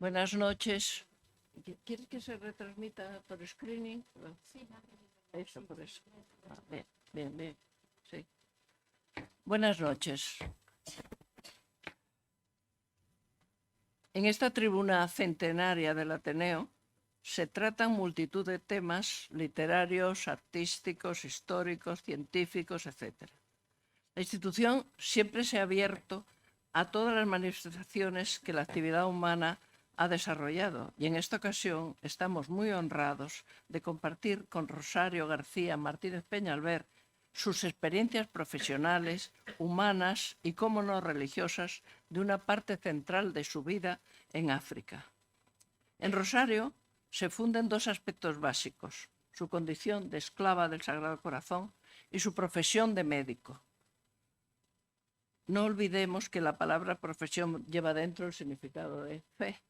Buenas noches. ¿Quieres que se retransmita por screening? Sí. Eso, por eso. Bien, bien, bien. Sí. Buenas noches. En esta tribuna centenaria del Ateneo se tratan multitud de temas literarios, artísticos, históricos, científicos, etc. La institución siempre se ha abierto a todas las manifestaciones que la actividad humana ha desarrollado y en esta ocasión estamos muy honrados de compartir con Rosario García Martínez Peñalver sus experiencias profesionales, humanas y, cómo no, religiosas de una parte central de su vida en África. En Rosario se funden dos aspectos básicos: su condición de esclava del Sagrado Corazón y su profesión de médico. No olvidemos que la palabra profesión lleva dentro el significado de fe.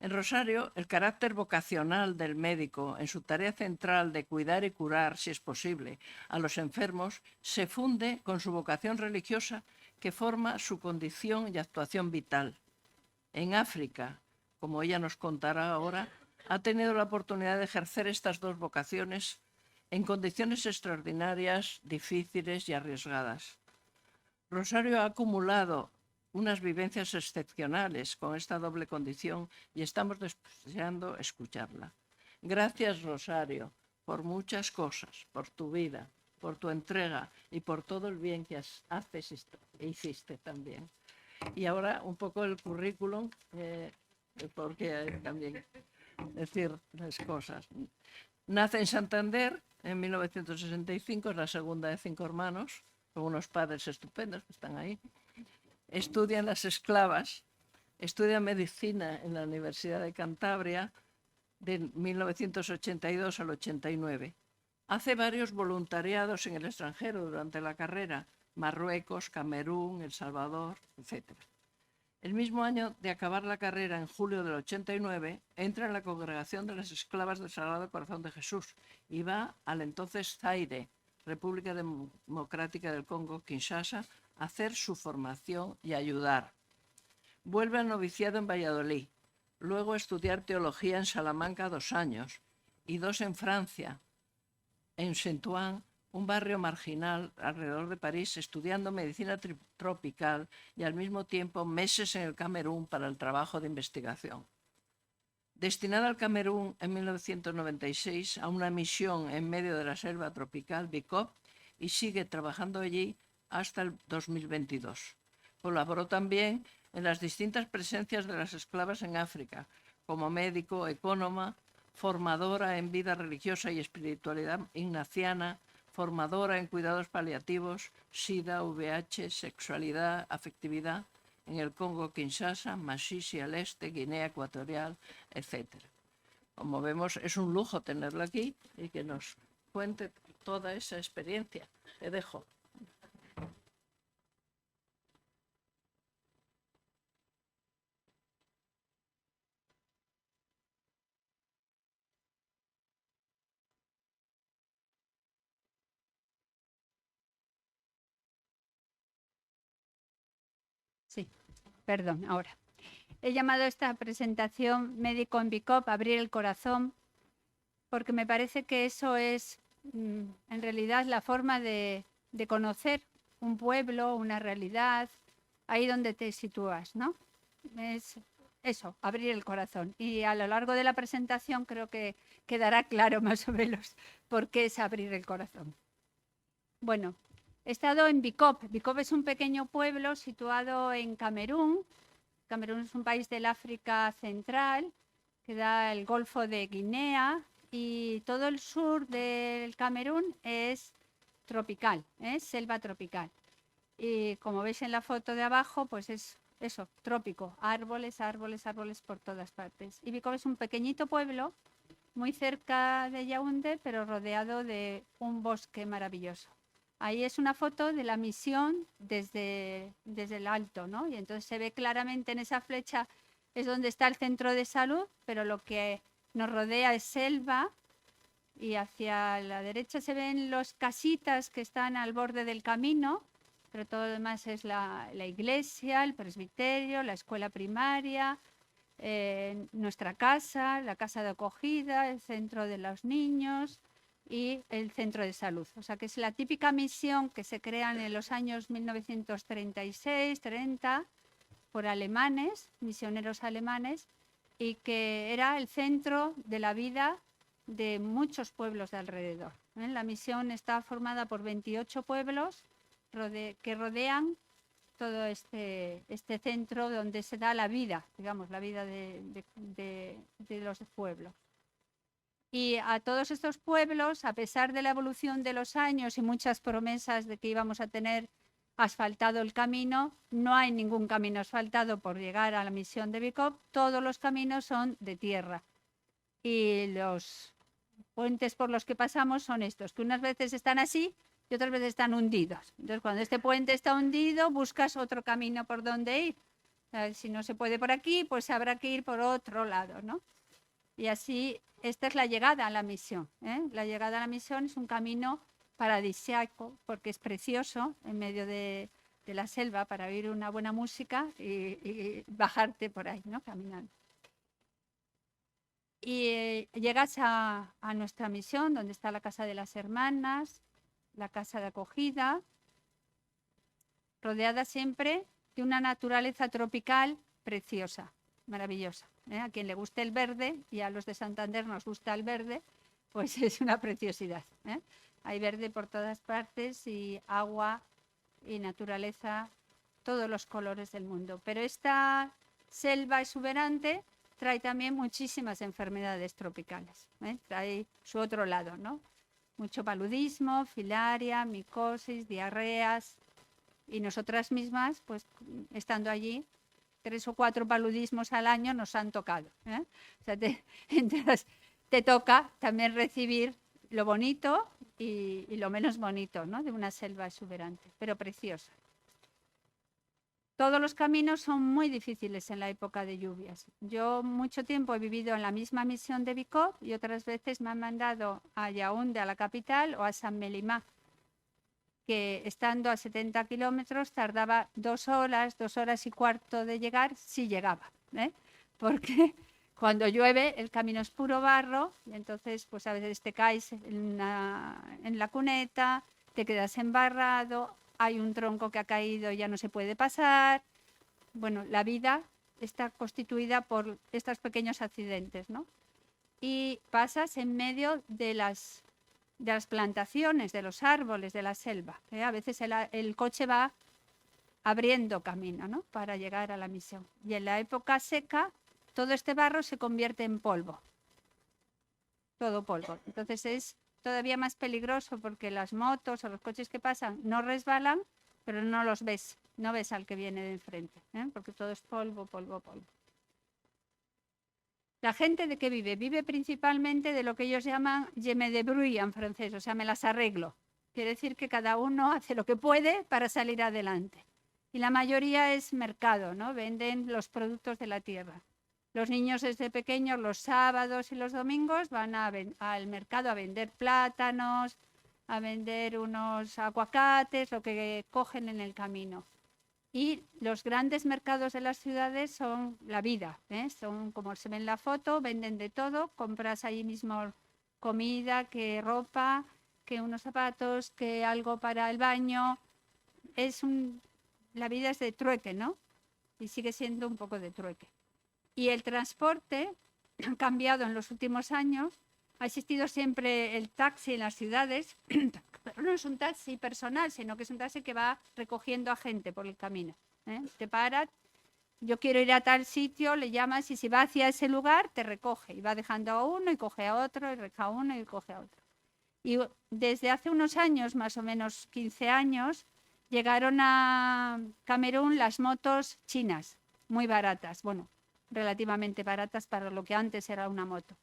En Rosario, el carácter vocacional del médico en su tarea central de cuidar y curar, si es posible, a los enfermos, se funde con su vocación religiosa que forma su condición y actuación vital. En África, como ella nos contará ahora, ha tenido la oportunidad de ejercer estas dos vocaciones en condiciones extraordinarias, difíciles y arriesgadas. Rosario ha acumulado unas vivencias excepcionales con esta doble condición y estamos deseando escucharla. Gracias, Rosario, por muchas cosas, por tu vida, por tu entrega y por todo el bien que haces e hiciste también. Y ahora un poco el currículum, porque también decir las cosas. Nace en Santander en 1965, es la segunda de 5 hermanos, con unos padres estupendos que están ahí. Estudia en Las Esclavas, estudia medicina en la Universidad de Cantabria de 1982 al 89. Hace varios voluntariados en el extranjero durante la carrera: Marruecos, Camerún, El Salvador, etc. El mismo año de acabar la carrera, en julio del 89, entra en la Congregación de las Esclavas del Sagrado Corazón de Jesús y va al entonces Zaire, República Democrática del Congo, Kinshasa, a hacer su formación y ayudar. Vuelve al noviciado en Valladolid, luego a estudiar teología en Salamanca 2 años y 2 en Francia, en Saint-Ouen, un barrio marginal alrededor de París, estudiando medicina tropical y al mismo tiempo meses en el Camerún para el trabajo de investigación. Destinada al Camerún en 1996 a una misión en medio de la selva tropical, BICOP, y sigue trabajando allí hasta el 2022. Colaboró también en las distintas presencias de las esclavas en África, como médico, ecónoma, formadora en vida religiosa y espiritualidad ignaciana, formadora en cuidados paliativos, SIDA, VIH, sexualidad, afectividad, en el Congo, Kinshasa, Masisi al este, Guinea Ecuatorial, etc. Como vemos, es un lujo tenerla aquí y que nos cuente toda esa experiencia. Te dejo. Sí, perdón, ahora. He llamado a esta presentación Médico en BICOP, abrir el corazón, porque me parece que eso es en realidad la forma de conocer un pueblo, una realidad, ahí donde te sitúas, ¿no? Es eso, abrir el corazón. Y a lo largo de la presentación creo que quedará claro más o menos por qué es abrir el corazón. Bueno, he estado en BICOP. BICOP es un pequeño pueblo situado en Camerún. Camerún es un país del África Central que da el Golfo de Guinea y todo el sur del Camerún es tropical, es selva tropical. Y como veis en la foto de abajo, pues es eso, trópico, árboles, árboles, árboles por todas partes. Y BICOP es un pequeñito pueblo muy cerca de Yaoundé, pero rodeado de un bosque maravilloso. Ahí es una foto de la misión desde el alto, ¿no? Y entonces se ve claramente en esa flecha es donde está el centro de salud, pero lo que nos rodea es selva y hacia la derecha se ven los casitas que están al borde del camino, pero todo lo demás es la iglesia, el presbiterio, la escuela primaria, nuestra casa, la casa de acogida, el centro de los niños y el centro de salud. O sea que es la típica misión que se crean en los años 1936-30 por alemanes, misioneros alemanes, y que era el centro de la vida de muchos pueblos de alrededor. La misión está formada por 28 pueblos que rodean todo este centro donde se da la vida, digamos, la vida de los pueblos. Y a todos estos pueblos, a pesar de la evolución de los años y muchas promesas de que íbamos a tener asfaltado el camino, no hay ningún camino asfaltado por llegar a la misión de Bicop, todos los caminos son de tierra. Y los puentes por los que pasamos son estos, que unas veces están así y otras veces están hundidos. Entonces, cuando este puente está hundido, buscas otro camino por donde ir. O sea, si no se puede por aquí, pues habrá que ir por otro lado, ¿no? Y así, esta es la llegada a la misión, ¿eh? La llegada a la misión es un camino paradisíaco porque es precioso en medio de la selva para oír una buena música y bajarte por ahí, ¿no? Caminando. Y llegas a nuestra misión, donde está la casa de las hermanas, la casa de acogida, rodeada siempre de una naturaleza tropical preciosa, maravillosa. A quien le guste el verde, y a los de Santander nos gusta el verde, pues es una preciosidad. Hay verde por todas partes y agua y naturaleza, todos los colores del mundo. Pero esta selva exuberante trae también muchísimas enfermedades tropicales. Trae su otro lado, ¿no? Mucho paludismo, filaria, micosis, diarreas. Y nosotras mismas, pues estando allí, 3 o 4 paludismos al año nos han tocado. O sea, te toca también recibir lo bonito y lo menos bonito, ¿no? De una selva exuberante, pero preciosa. Todos los caminos son muy difíciles en la época de lluvias. Yo mucho tiempo he vivido en la misma misión de Bicop y otras veces me han mandado a Yaoundé, a la capital, o a San Melimá, que estando a 70 kilómetros tardaba 2 horas, 2 horas y cuarto de llegar, si llegaba, porque cuando llueve el camino es puro barro y entonces pues a veces te caes en la cuneta, te quedas embarrado, hay un tronco que ha caído y ya no se puede pasar. Bueno, la vida está constituida por estos pequeños accidentes, ¿no? Y pasas en medio de las plantaciones, de los árboles, de la selva. A veces el coche va abriendo camino, ¿no? Para llegar a la misión. Y en la época seca, todo este barro se convierte en polvo. Todo polvo. Entonces es todavía más peligroso porque las motos o los coches que pasan no resbalan, pero no los ves. No ves al que viene de enfrente, porque todo es polvo, polvo, polvo. La gente de qué vive? Vive principalmente de lo que ellos llaman je me débrouille en francés, o sea, me las arreglo. Quiere decir que cada uno hace lo que puede para salir adelante. Y la mayoría es mercado, ¿no? Venden los productos de la tierra. Los niños desde pequeños los sábados y los domingos van al mercado a vender plátanos, a vender unos aguacates, lo que cogen en el camino. Y los grandes mercados de las ciudades son la vida, son como se ve en la foto, venden de todo, compras allí mismo comida, que ropa, que unos zapatos, que algo para el baño. La vida es de trueque, ¿no? Y sigue siendo un poco de trueque. Y el transporte ha cambiado en los últimos años. Ha existido siempre el taxi en las ciudades, pero no es un taxi personal, sino que es un taxi que va recogiendo a gente por el camino. Te para, yo quiero ir a tal sitio, le llamas y si va hacia ese lugar te recoge y va dejando a uno y coge a otro y recoge a uno y coge a otro. Y desde hace unos años, más o menos 15 años, llegaron a Camerún las motos chinas, muy baratas, bueno, relativamente baratas para lo que antes era una moto.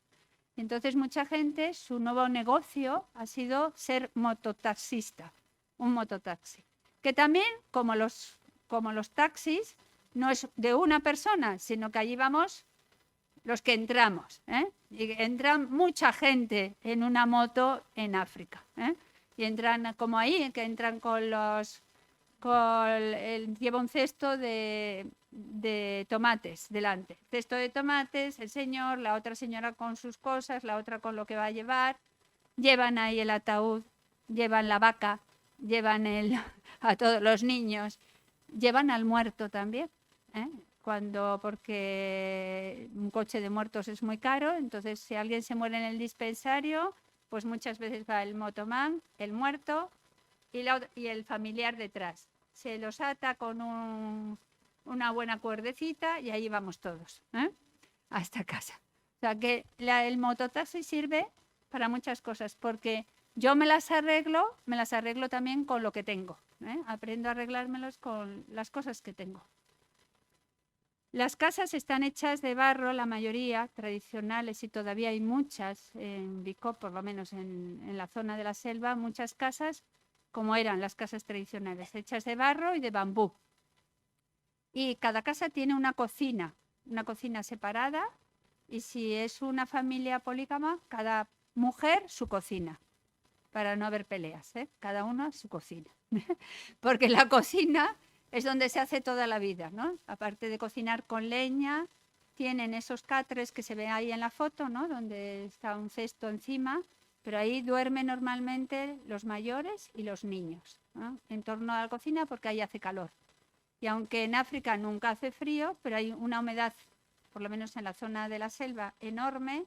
Entonces mucha gente, su nuevo negocio ha sido ser mototaxista, un mototaxi, que también, como los taxis, no es de una persona, sino que allí vamos los que entramos. Y entran mucha gente en una moto en África. Y entran como ahí, que entran lleva un cesto de de tomates delante. Cesto de tomates, el señor, la otra señora con sus cosas, la otra con lo que va a llevar. Llevan ahí el ataúd, llevan la vaca, llevan a todos los niños, llevan al muerto también, ¿eh? Porque un coche de muertos es muy caro, entonces si alguien se muere en el dispensario, pues muchas veces va el motomán, el muerto y el familiar detrás. Se los ata con una buena cuerdecita y ahí vamos todos, ¿eh? Hasta casa. O sea que el mototaxi sirve para muchas cosas, porque yo me las arreglo también con lo que tengo, ¿eh? Aprendo a arreglármelos con las cosas que tengo. Las casas están hechas de barro, la mayoría, tradicionales, y todavía hay muchas en Bicop, por lo menos en la zona de la selva, muchas casas como eran las casas tradicionales, hechas de barro y de bambú. Y cada casa tiene una cocina separada, y si es una familia polígama, cada mujer su cocina, para no haber peleas, ¿eh? Cada uno su cocina. Porque la cocina es donde se hace toda la vida, ¿no? Aparte de cocinar con leña, tienen esos catres que se ven ahí en la foto, ¿no? Donde está un cesto encima, pero ahí duermen normalmente los mayores y los niños, ¿no? En torno a la cocina, porque ahí hace calor. Y aunque en África nunca hace frío, pero hay una humedad, por lo menos en la zona de la selva, enorme,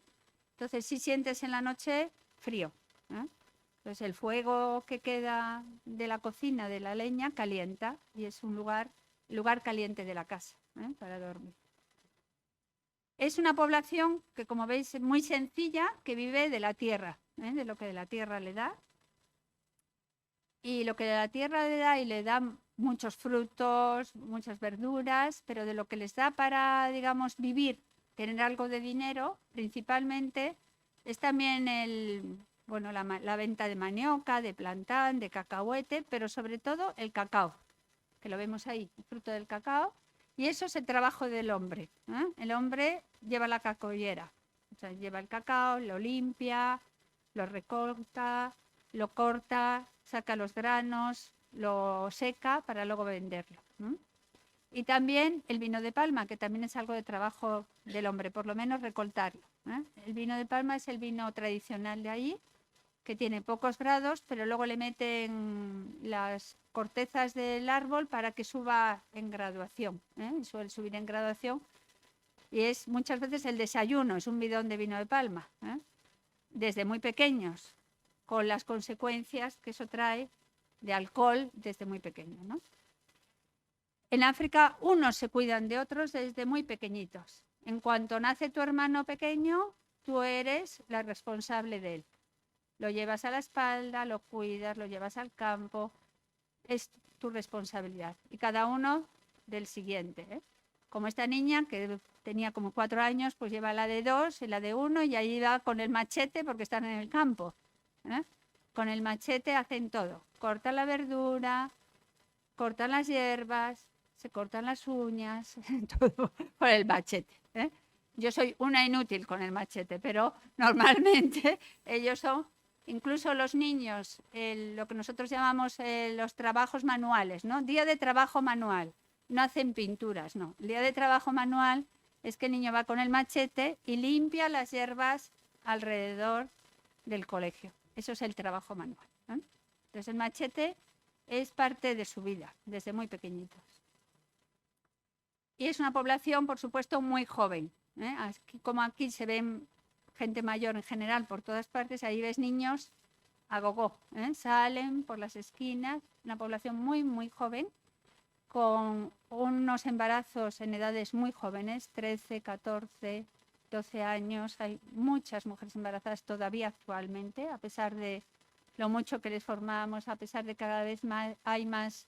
entonces sí sientes en la noche frío, ¿eh? Entonces el fuego que queda de la cocina, de la leña, calienta, y es un lugar caliente de la casa, ¿eh? Para dormir. Es una población que, como veis, es muy sencilla, que vive de la tierra, ¿eh? De lo que de la tierra le da. Y lo que de la tierra le da, y le da muchos frutos, muchas verduras, pero de lo que les da para, digamos, vivir, tener algo de dinero, principalmente, es también la venta de manioca, de plantán, de cacahuete, pero sobre todo el cacao, que lo vemos ahí, el fruto del cacao, y eso es el trabajo del hombre, ¿eh? El hombre lleva la cacollera, o sea, lleva el cacao, lo limpia, lo recorta, lo corta, saca los granos, lo seca para luego venderlo, ¿eh? Y también el vino de palma, que también es algo de trabajo del hombre, por lo menos recoltarlo, ¿eh? El vino de palma es el vino tradicional de ahí, que tiene pocos grados, pero luego le meten las cortezas del árbol para que suba en graduación, ¿eh? Suele subir en graduación, y es muchas veces el desayuno, es un bidón de vino de palma, ¿eh? Desde muy pequeños, con las consecuencias que eso trae de alcohol desde muy pequeño, ¿no? En África unos se cuidan de otros desde muy pequeñitos. En cuanto nace tu hermano pequeño, tú eres la responsable de él. Lo llevas a la espalda, lo cuidas, lo llevas al campo, es tu responsabilidad. Y cada uno del siguiente, ¿eh? Como esta niña que tenía como 4 años, pues lleva la de 2 y la de 1, y ahí va con el machete porque están en el campo, ¿eh? Con el machete hacen todo. Cortan la verdura, cortan las hierbas, se cortan las uñas, todo con el machete, ¿eh? Yo soy una inútil con el machete, pero normalmente ellos son, incluso los niños, lo que nosotros llamamos los trabajos manuales, ¿no? Día de trabajo manual. No hacen pinturas, no. El día de trabajo manual es que el niño va con el machete y limpia las hierbas alrededor del colegio. Eso es el trabajo manual, ¿eh? Entonces el machete es parte de su vida, desde muy pequeñitos. Y es una población, por supuesto, muy joven, ¿eh? Como aquí se ven gente mayor en general por todas partes, ahí ves niños a gogo, ¿eh? Salen por las esquinas, una población muy, muy joven, con unos embarazos en edades muy jóvenes, 13, 14, 12 años. Hay muchas mujeres embarazadas todavía actualmente, a pesar de lo mucho que les formamos, a pesar de que cada vez hay más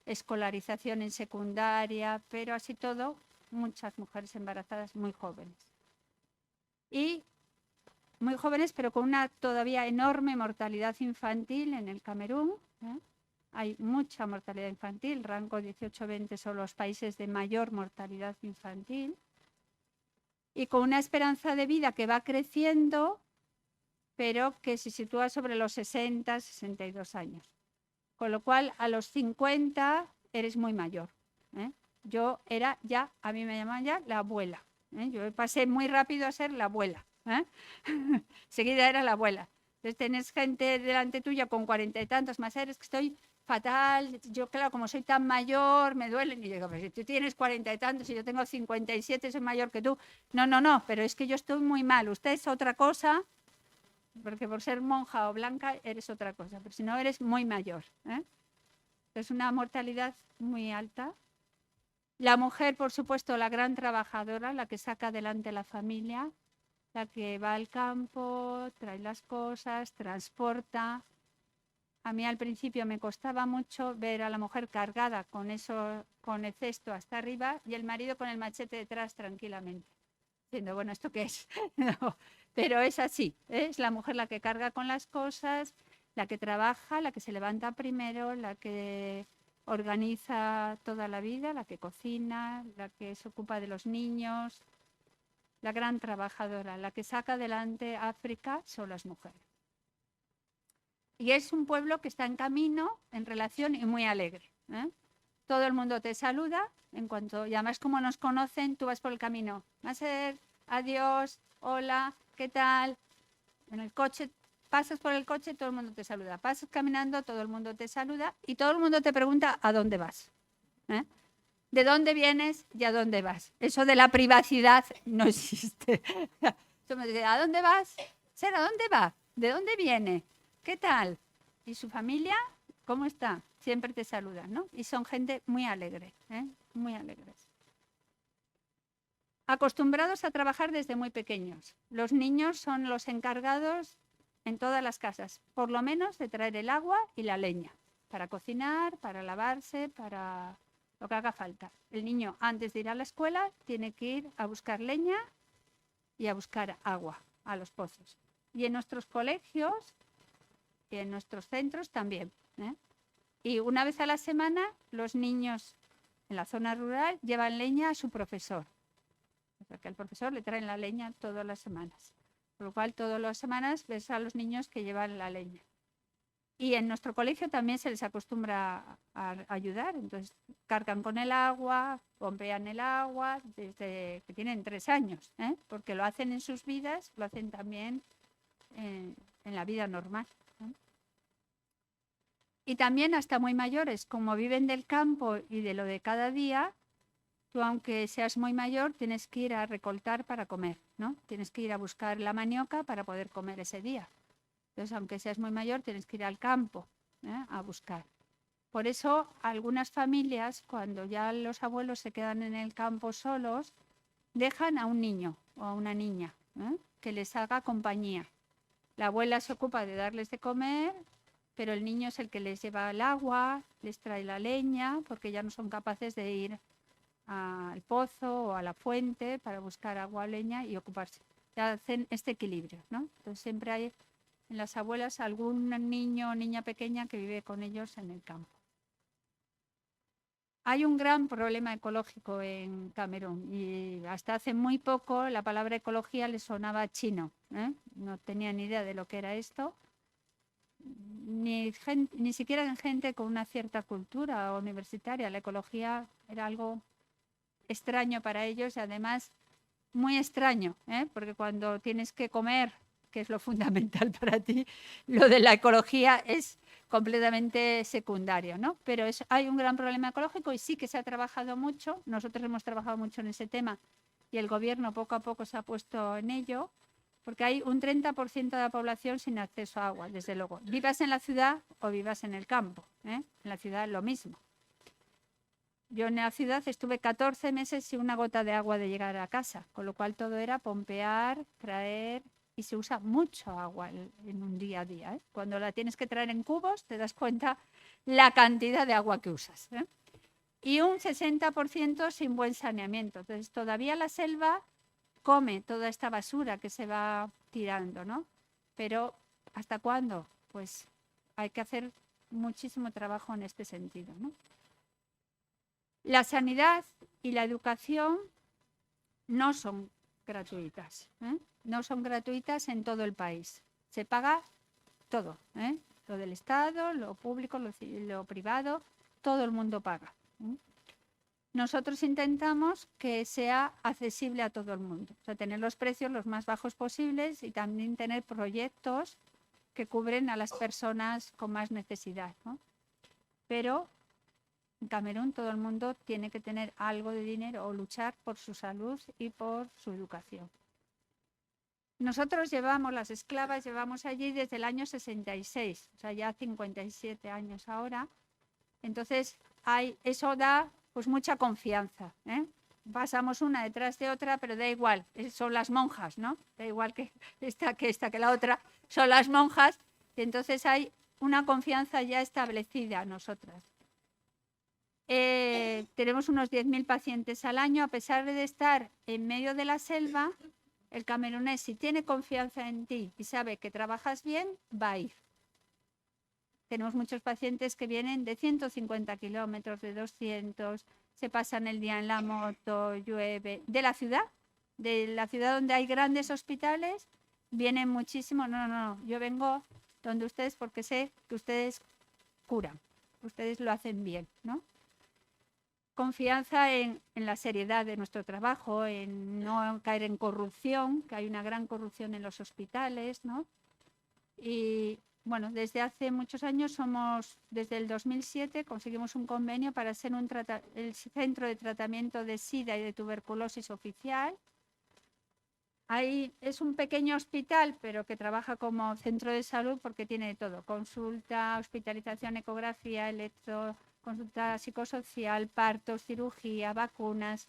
escolarización en secundaria, pero así todo, muchas mujeres embarazadas muy jóvenes. Y muy jóvenes, pero con una todavía enorme mortalidad infantil en el Camerún, ¿eh? Hay mucha mortalidad infantil, rango 18-20 son los países de mayor mortalidad infantil, y con una esperanza de vida que va creciendo, pero que se sitúa sobre los 60, 62 años. Con lo cual, a los 50 eres muy mayor, ¿eh? Yo era ya, a mí me llamaban ya la abuela. Yo pasé muy rápido a ser la abuela. Seguida era la abuela. Entonces tenés gente delante tuya con 40 y tantos, más eres que estoy fatal. Yo, claro, como soy tan mayor, me duelen. Y digo, pero si tú tienes 40 y tantos y yo tengo 57, soy mayor que tú. No, pero es que yo estoy muy mal. Usted es otra cosa, porque por ser monja o blanca eres otra cosa, pero si no eres muy mayor. Es una mortalidad muy alta. La mujer, por supuesto, la gran trabajadora, la que saca adelante la familia, la que va al campo, trae las cosas, transporta. A mí al principio me costaba mucho ver a la mujer cargada con eso, con el cesto hasta arriba y el marido con el machete detrás tranquilamente. Diciendo, bueno, ¿esto qué es? No, pero es así, es la mujer la que carga con las cosas, la que trabaja, la que se levanta primero, la que organiza toda la vida, la que cocina, la que se ocupa de los niños, la gran trabajadora, la que saca adelante África son las mujeres. Y es un pueblo que está en camino, en relación y muy alegre. Todo el mundo te saluda, en cuanto, y además como nos conocen, tú vas por el camino. Maser, adiós, hola, ¿qué tal? En el coche, pasas por el coche, todo el mundo te saluda. Pasas caminando, todo el mundo te saluda y todo el mundo te pregunta a dónde vas. ¿De dónde vienes y a dónde vas? Eso de la privacidad no existe. Tú me dices, ¿a dónde vas? ¿A dónde va? ¿De dónde viene? ¿Qué tal? ¿Y su familia? ¿Cómo está? Siempre te saludan, ¿no? Y son gente muy alegre, muy alegres. Acostumbrados a trabajar desde muy pequeños. Los niños son los encargados en todas las casas, por lo menos de traer el agua y la leña, para cocinar, para lavarse, para lo que haga falta. El niño, antes de ir a la escuela, tiene que ir a buscar leña y a buscar agua a los pozos. Y en nuestros colegios y en nuestros centros también. Y una vez a la semana, los niños en la zona rural llevan leña a su profesor. O sea, que el profesor le trae la leña todas las semanas. Por lo cual, todas las semanas ves a los niños que llevan la leña. Y en nuestro colegio también se les acostumbra a ayudar. Entonces, cargan con el agua, pompean el agua desde que tienen 3 años, porque lo hacen en sus vidas, lo hacen también en la vida normal. Y también hasta muy mayores, como viven del campo y de lo de cada día, tú aunque seas muy mayor tienes que ir a recoltar para comer, ¿no? Tienes que ir a buscar la manioca para poder comer ese día. Entonces, aunque seas muy mayor, tienes que ir al campo a buscar. Por eso, algunas familias, cuando ya los abuelos se quedan en el campo solos, dejan a un niño o a una niña que les haga compañía. La abuela se ocupa de darles de comer, pero el niño es el que les lleva el agua, les trae la leña, porque ya no son capaces de ir al pozo o a la fuente para buscar agua o leña y ocuparse. Ya hacen este equilibrio, ¿no? Entonces siempre hay en las abuelas algún niño o niña pequeña que vive con ellos en el campo. Hay un gran problema ecológico en Camerún y hasta hace muy poco la palabra ecología le sonaba chino. No tenía ni idea de lo que era esto. Ni siquiera en gente con una cierta cultura universitaria. La ecología era algo extraño para ellos y además muy extraño, porque cuando tienes que comer, que es lo fundamental para ti, lo de la ecología es completamente secundario, ¿no? Pero hay un gran problema ecológico y sí que se ha trabajado mucho. Nosotros hemos trabajado mucho en ese tema y el gobierno poco a poco se ha puesto en ello, porque hay un 30% de la población sin acceso a agua, desde luego. Vivas en la ciudad o vivas en el campo, en la ciudad lo mismo. Yo en la ciudad estuve 14 meses sin una gota de agua de llegar a casa, con lo cual todo era pompear, traer, y se usa mucho agua en un día a día. Cuando la tienes que traer en cubos te das cuenta la cantidad de agua que usas. Y un 60% sin buen saneamiento. Entonces todavía la selva come toda esta basura que se va tirando, ¿no? Pero ¿hasta cuándo? Pues hay que hacer muchísimo trabajo en este sentido, ¿no? La sanidad y la educación no son gratuitas. No son gratuitas en todo el país. Se paga todo. Lo del Estado, lo público, lo privado, todo el mundo paga. nosotros intentamos que sea accesible a todo el mundo. O sea, tener los precios los más bajos posibles y también tener proyectos que cubren a las personas con más necesidad, ¿no? Pero en Camerún todo el mundo tiene que tener algo de dinero o luchar por su salud y por su educación. Nosotros las esclavas llevamos allí desde el año 66, o sea, ya 57 años ahora. Entonces, eso da pues mucha confianza, ¿eh? Pasamos una detrás de otra, pero da igual, son las monjas, ¿no? Da igual que que la otra, son las monjas, y entonces hay una confianza ya establecida nosotras. Tenemos unos 10.000 pacientes al año, a pesar de estar en medio de la selva. El camerunés, si tiene confianza en ti y sabe que trabajas bien, va a ir. Tenemos muchos pacientes que vienen de 150 kilómetros, de 200, se pasan el día en la moto, llueve. De la ciudad donde hay grandes hospitales, vienen muchísimo. No, yo vengo donde ustedes porque sé que ustedes curan, ustedes lo hacen bien, ¿no? Confianza en la seriedad de nuestro trabajo, en no caer en corrupción, que hay una gran corrupción en los hospitales, ¿no? Y bueno, desde hace muchos años desde el 2007 conseguimos un convenio para ser el centro de tratamiento de SIDA y de tuberculosis oficial. Ahí es un pequeño hospital, pero que trabaja como centro de salud porque tiene de todo: consulta, hospitalización, ecografía, consulta psicosocial, partos, cirugía, vacunas,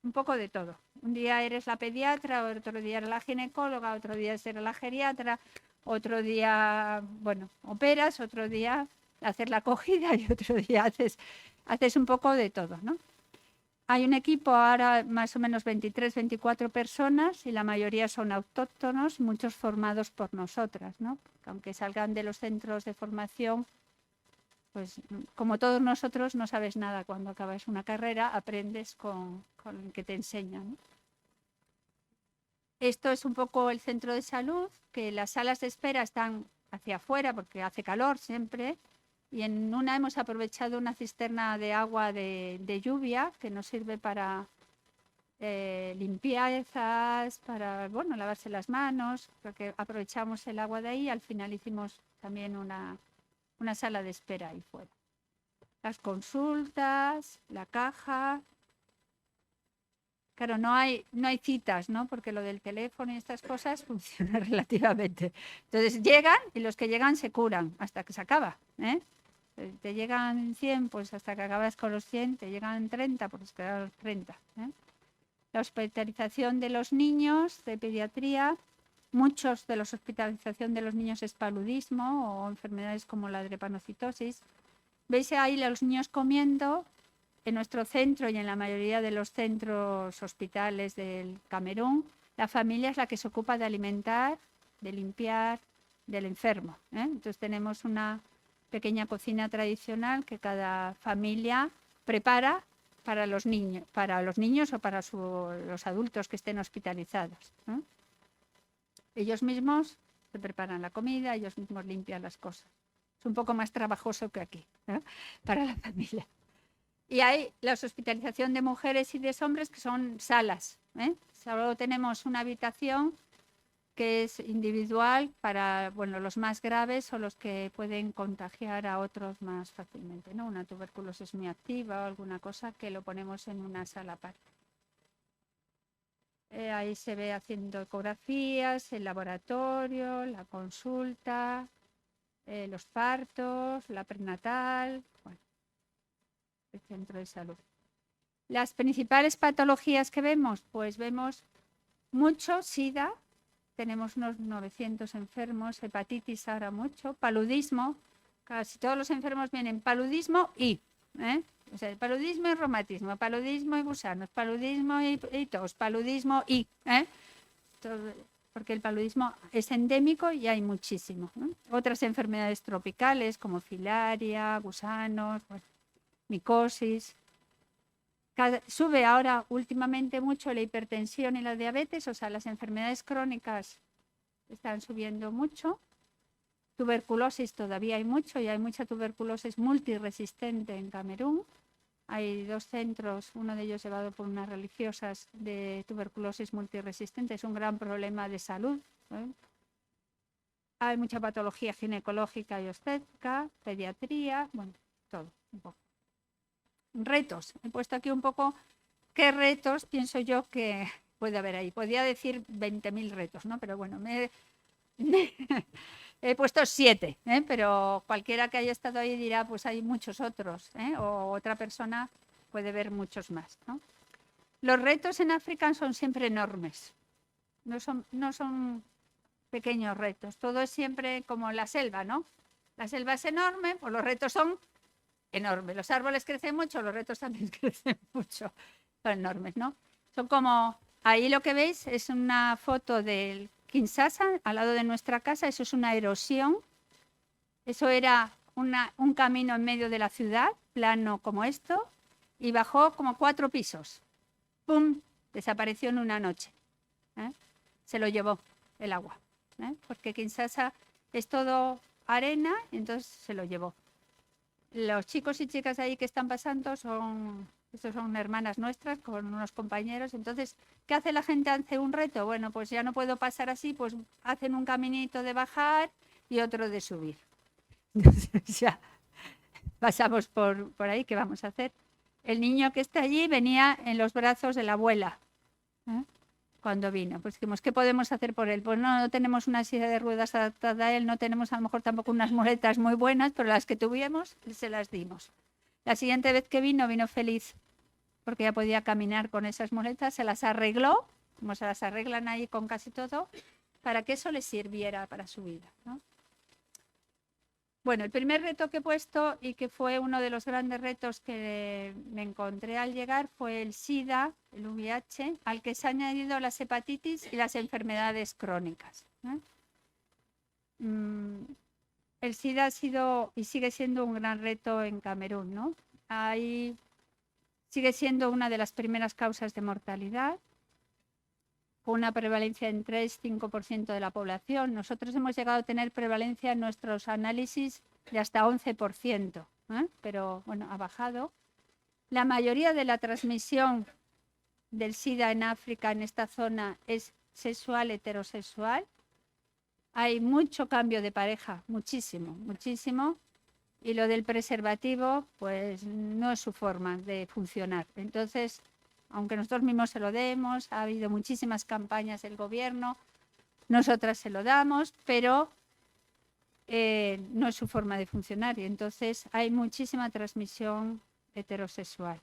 un poco de todo. Un día eres la pediatra, otro día eres la ginecóloga, otro día eres la geriatra, otro día, bueno, operas, otro día hacer la acogida y otro día haces un poco de todo, ¿no? Hay un equipo ahora más o menos 23, 24 personas y la mayoría son autóctonos, muchos formados por nosotras, ¿no? Aunque salgan de los centros de formación, pues como todos nosotros no sabes nada cuando acabas una carrera, aprendes con el que te enseñan, ¿no? Esto es un poco el centro de salud, que las salas de espera están hacia afuera porque hace calor siempre, y en una hemos aprovechado una cisterna de agua de lluvia que nos sirve para limpiezas, para lavarse las manos, porque aprovechamos el agua de ahí y al final hicimos también una sala de espera ahí fuera. Las consultas, la caja. Claro, no hay citas, ¿no? Porque lo del teléfono y estas cosas funciona relativamente. Entonces llegan y los que llegan se curan hasta que se acaba, ¿eh? Te llegan 100, pues hasta que acabas con los 100, te llegan 30, pues quedan los 30, ¿eh? La hospitalización de los niños de pediatría, muchos de la hospitalización de los niños es paludismo o enfermedades como la drepanocitosis. ¿Veis ahí a los niños comiendo? En nuestro centro y en la mayoría de los centros hospitales del Camerún, la familia es la que se ocupa de alimentar, de limpiar, del enfermo, ¿eh? Entonces tenemos una pequeña cocina tradicional que cada familia prepara para los niños o para los adultos que estén hospitalizados, ¿eh? Ellos mismos se preparan la comida, ellos mismos limpian las cosas. Es un poco más trabajoso que aquí, ¿eh? Para la familia. Y hay la hospitalización de mujeres y de hombres, que son salas, ¿eh? Solo tenemos una habitación que es individual para los más graves o los que pueden contagiar a otros más fácilmente, ¿no? Una tuberculosis muy activa o alguna cosa, que lo ponemos en una sala aparte. Ahí se ve haciendo ecografías, el laboratorio, la consulta, los partos, la prenatal, el centro de salud. Las principales patologías que vemos, pues vemos mucho SIDA, tenemos unos 900 enfermos, hepatitis ahora mucho, paludismo, casi todos los enfermos vienen paludismo y, o sea, paludismo y reumatismo, paludismo y gusanos, paludismo y tos, paludismo y, porque el paludismo es endémico y hay muchísimo, ¿no? Otras enfermedades tropicales como filaria, gusanos, micosis. Sube ahora últimamente mucho la hipertensión y la diabetes, o sea, las enfermedades crónicas están subiendo mucho. Tuberculosis todavía hay mucho y hay mucha tuberculosis multiresistente en Camerún. Hay 2 centros, uno de ellos llevado por unas religiosas, de tuberculosis multiresistente. Es un gran problema de salud, ¿eh? Hay mucha patología ginecológica y obstétrica, pediatría, bueno, todo un poco. Retos. He puesto aquí un poco qué retos pienso yo que puede haber ahí. Podría decir 20.000 retos, ¿no? Pero bueno, he puesto 7, ¿eh? Pero cualquiera que haya estado ahí dirá, pues hay muchos otros, ¿eh? O otra persona puede ver muchos más, ¿no? Los retos en África son siempre enormes. No son pequeños retos. Todo es siempre como la selva, ¿no? La selva es enorme, pues los retos son enormes. Los árboles crecen mucho, los retos también crecen mucho. Son enormes, ¿no? Son como, ahí lo que veis es una foto del Kinshasa, al lado de nuestra casa. Eso es una erosión. Eso era un camino en medio de la ciudad, plano como esto, y bajó como 4 pisos. ¡Pum! Desapareció en una noche, ¿eh? Se lo llevó el agua, ¿eh? Porque Kinshasa es todo arena, y entonces se lo llevó. Los chicos y chicas ahí que están pasando estos son hermanas nuestras con unos compañeros. Entonces, ¿qué hace la gente ante un reto? Bueno, pues ya no puedo pasar así, pues hacen un caminito de bajar y otro de subir. Entonces ya pasamos por ahí, ¿qué vamos a hacer? El niño que está allí venía en los brazos de la abuela, ¿eh? Cuando vino, pues dijimos, ¿qué podemos hacer por él? Pues no tenemos una silla de ruedas adaptada a él, no tenemos a lo mejor tampoco unas muletas muy buenas, pero las que tuvimos se las dimos. La siguiente vez que vino feliz, porque ya podía caminar con esas muletas, se las arregló, como se las arreglan ahí con casi todo, para que eso le sirviera para su vida, ¿no? Bueno, el primer reto que he puesto y que fue uno de los grandes retos que me encontré al llegar fue el SIDA, el VIH, al que se han añadido las hepatitis y las enfermedades crónicas, ¿eh? El SIDA ha sido y sigue siendo un gran reto en Camerún, ¿no? Ahí sigue siendo una de las primeras causas de mortalidad, con una prevalencia en 3-5% de la población. Nosotros hemos llegado a tener prevalencia en nuestros análisis de hasta 11%, ¿eh? Pero bueno, ha bajado. La mayoría de la transmisión del SIDA en África, en esta zona, es sexual, heterosexual. Hay mucho cambio de pareja, muchísimo, muchísimo. Y lo del preservativo, pues no es su forma de funcionar. Entonces, aunque nosotros mismos se lo demos, ha habido muchísimas campañas del gobierno, nosotras se lo damos, pero no es su forma de funcionar y entonces hay muchísima transmisión heterosexual.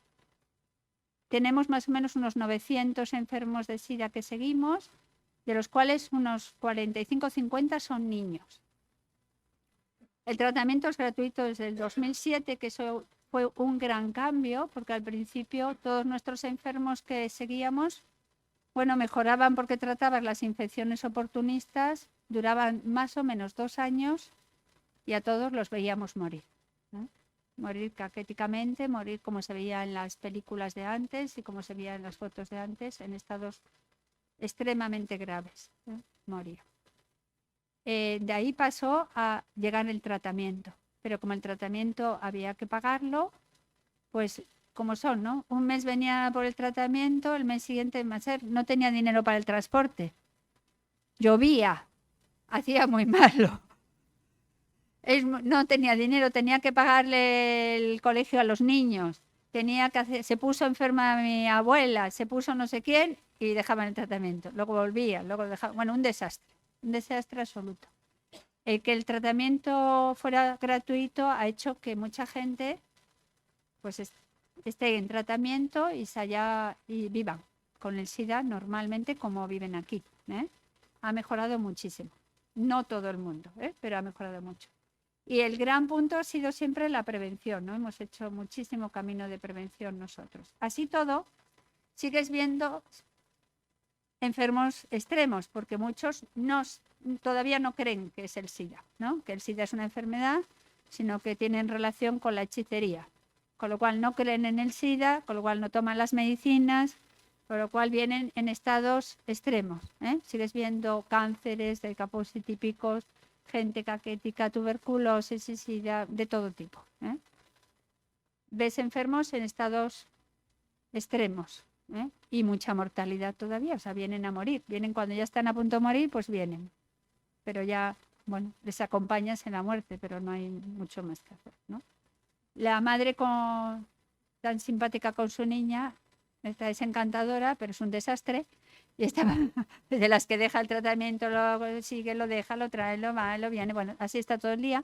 Tenemos más o menos unos 900 enfermos de SIDA que seguimos, de los cuales unos 45-50 son niños. El tratamiento es gratuito desde el 2007, que eso fue un gran cambio, porque al principio todos nuestros enfermos que seguíamos, bueno, mejoraban porque trataban las infecciones oportunistas, duraban más o menos 2 años y a todos los veíamos morir, ¿no? Morir caquéticamente, morir como se veía en las películas de antes y como se veía en las fotos de antes, en estados extremadamente graves, ¿no? Morir. De ahí pasó a llegar el tratamiento, pero como el tratamiento había que pagarlo, pues como son, ¿no? Un mes venía por el tratamiento, el mes siguiente no tenía dinero para el transporte. Llovía, hacía muy malo. No tenía dinero, tenía que pagarle el colegio a los niños, se puso enferma mi abuela, se puso no sé quién y dejaban el tratamiento. Luego volvía, luego dejaban, bueno, un desastre absoluto. El que el tratamiento fuera gratuito ha hecho que mucha gente pues esté en tratamiento y vivan con el SIDA normalmente como viven aquí, ¿eh? Ha mejorado muchísimo. No todo el mundo, pero ha mejorado mucho. Y el gran punto ha sido siempre la prevención, ¿no? Hemos hecho muchísimo camino de prevención nosotros. Así todo, sigues viendo enfermos extremos, porque muchos todavía no creen que es el SIDA, ¿no? Que el SIDA es una enfermedad, sino que tienen relación con la hechicería. Con lo cual no creen en el SIDA, con lo cual no toman las medicinas, con lo cual vienen en estados extremos, ¿eh? Sigues viendo cánceres de Kaposi típicos, gente caquética, tuberculosis y SIDA, de todo tipo, ¿eh? ves enfermos en estados extremos, ¿eh? Y mucha mortalidad todavía, o sea, vienen a morir. Vienen cuando ya están a punto de morir, pues vienen. Pero ya, bueno, les acompañas en la muerte, pero no hay mucho más que hacer, ¿no? La madre tan simpática con su niña, esta es encantadora, pero es un desastre. Y estaba de las que deja el tratamiento, lo sigue, lo deja, lo trae, lo va, lo viene. Bueno, así está todo el día.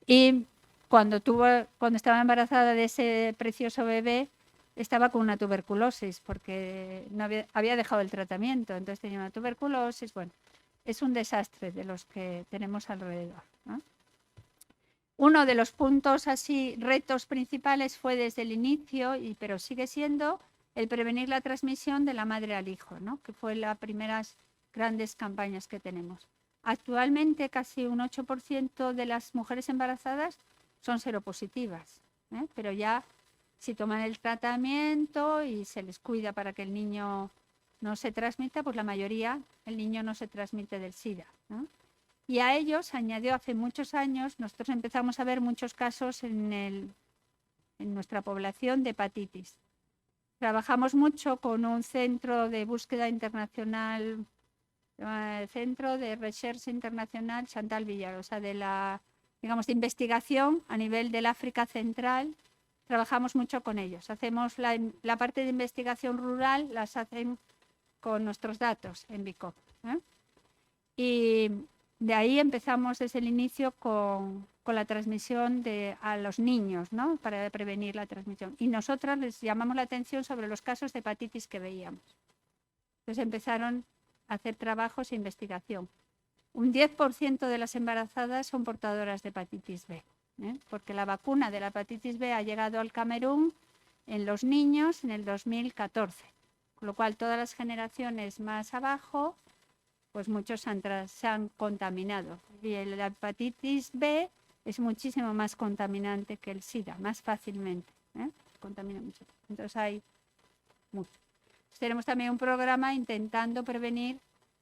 Y cuando estaba embarazada de ese precioso bebé, estaba con una tuberculosis porque no había dejado el tratamiento. Entonces tenía una tuberculosis. Bueno, es un desastre de los que tenemos alrededor, ¿no? Uno de los puntos así, retos principales fue desde el inicio, pero sigue siendo el prevenir la transmisión de la madre al hijo, ¿no? Que fue las primeras grandes campañas que tenemos. Actualmente casi un 8% de las mujeres embarazadas son seropositivas, ¿eh? Pero ya si toman el tratamiento y se les cuida para que el niño no se transmita, pues la mayoría, el niño no se transmite del SIDA, ¿no? Y a ellos añadió hace muchos años, nosotros empezamos a ver muchos casos en nuestra población de hepatitis. Trabajamos mucho con un centro de búsqueda internacional, Centro de Research Internacional Chantal Villar, o sea, de investigación a nivel del África Central. Trabajamos mucho con ellos. Hacemos la parte de investigación rural, las hacen con nuestros datos en BICOP, ¿eh? Y de ahí empezamos desde el inicio con la transmisión a los niños, ¿no? Para prevenir la transmisión. Y nosotros les llamamos la atención sobre los casos de hepatitis que veíamos. Entonces empezaron a hacer trabajos e investigación. Un 10% de las embarazadas son portadoras de hepatitis B, ¿eh? Porque la vacuna de la hepatitis B ha llegado al Camerún en los niños en el 2014. Con lo cual todas las generaciones más abajo, pues muchos se han contaminado. Y la hepatitis B es muchísimo más contaminante que el SIDA, más fácilmente, ¿eh? Contamina mucho. Entonces hay mucho. Tenemos también un programa intentando prevenir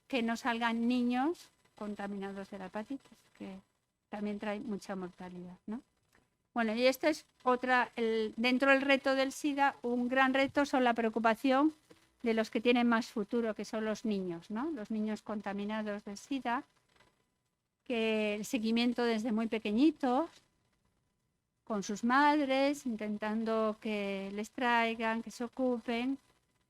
que no salgan niños contaminados de la hepatitis, que también trae mucha mortalidad, ¿no? Bueno, y esto es dentro del reto del SIDA, un gran reto son la preocupación de los que tienen más futuro, que son los niños, ¿no? Los niños contaminados de SIDA, que el seguimiento desde muy pequeñitos, con sus madres, intentando que les traigan, que se ocupen,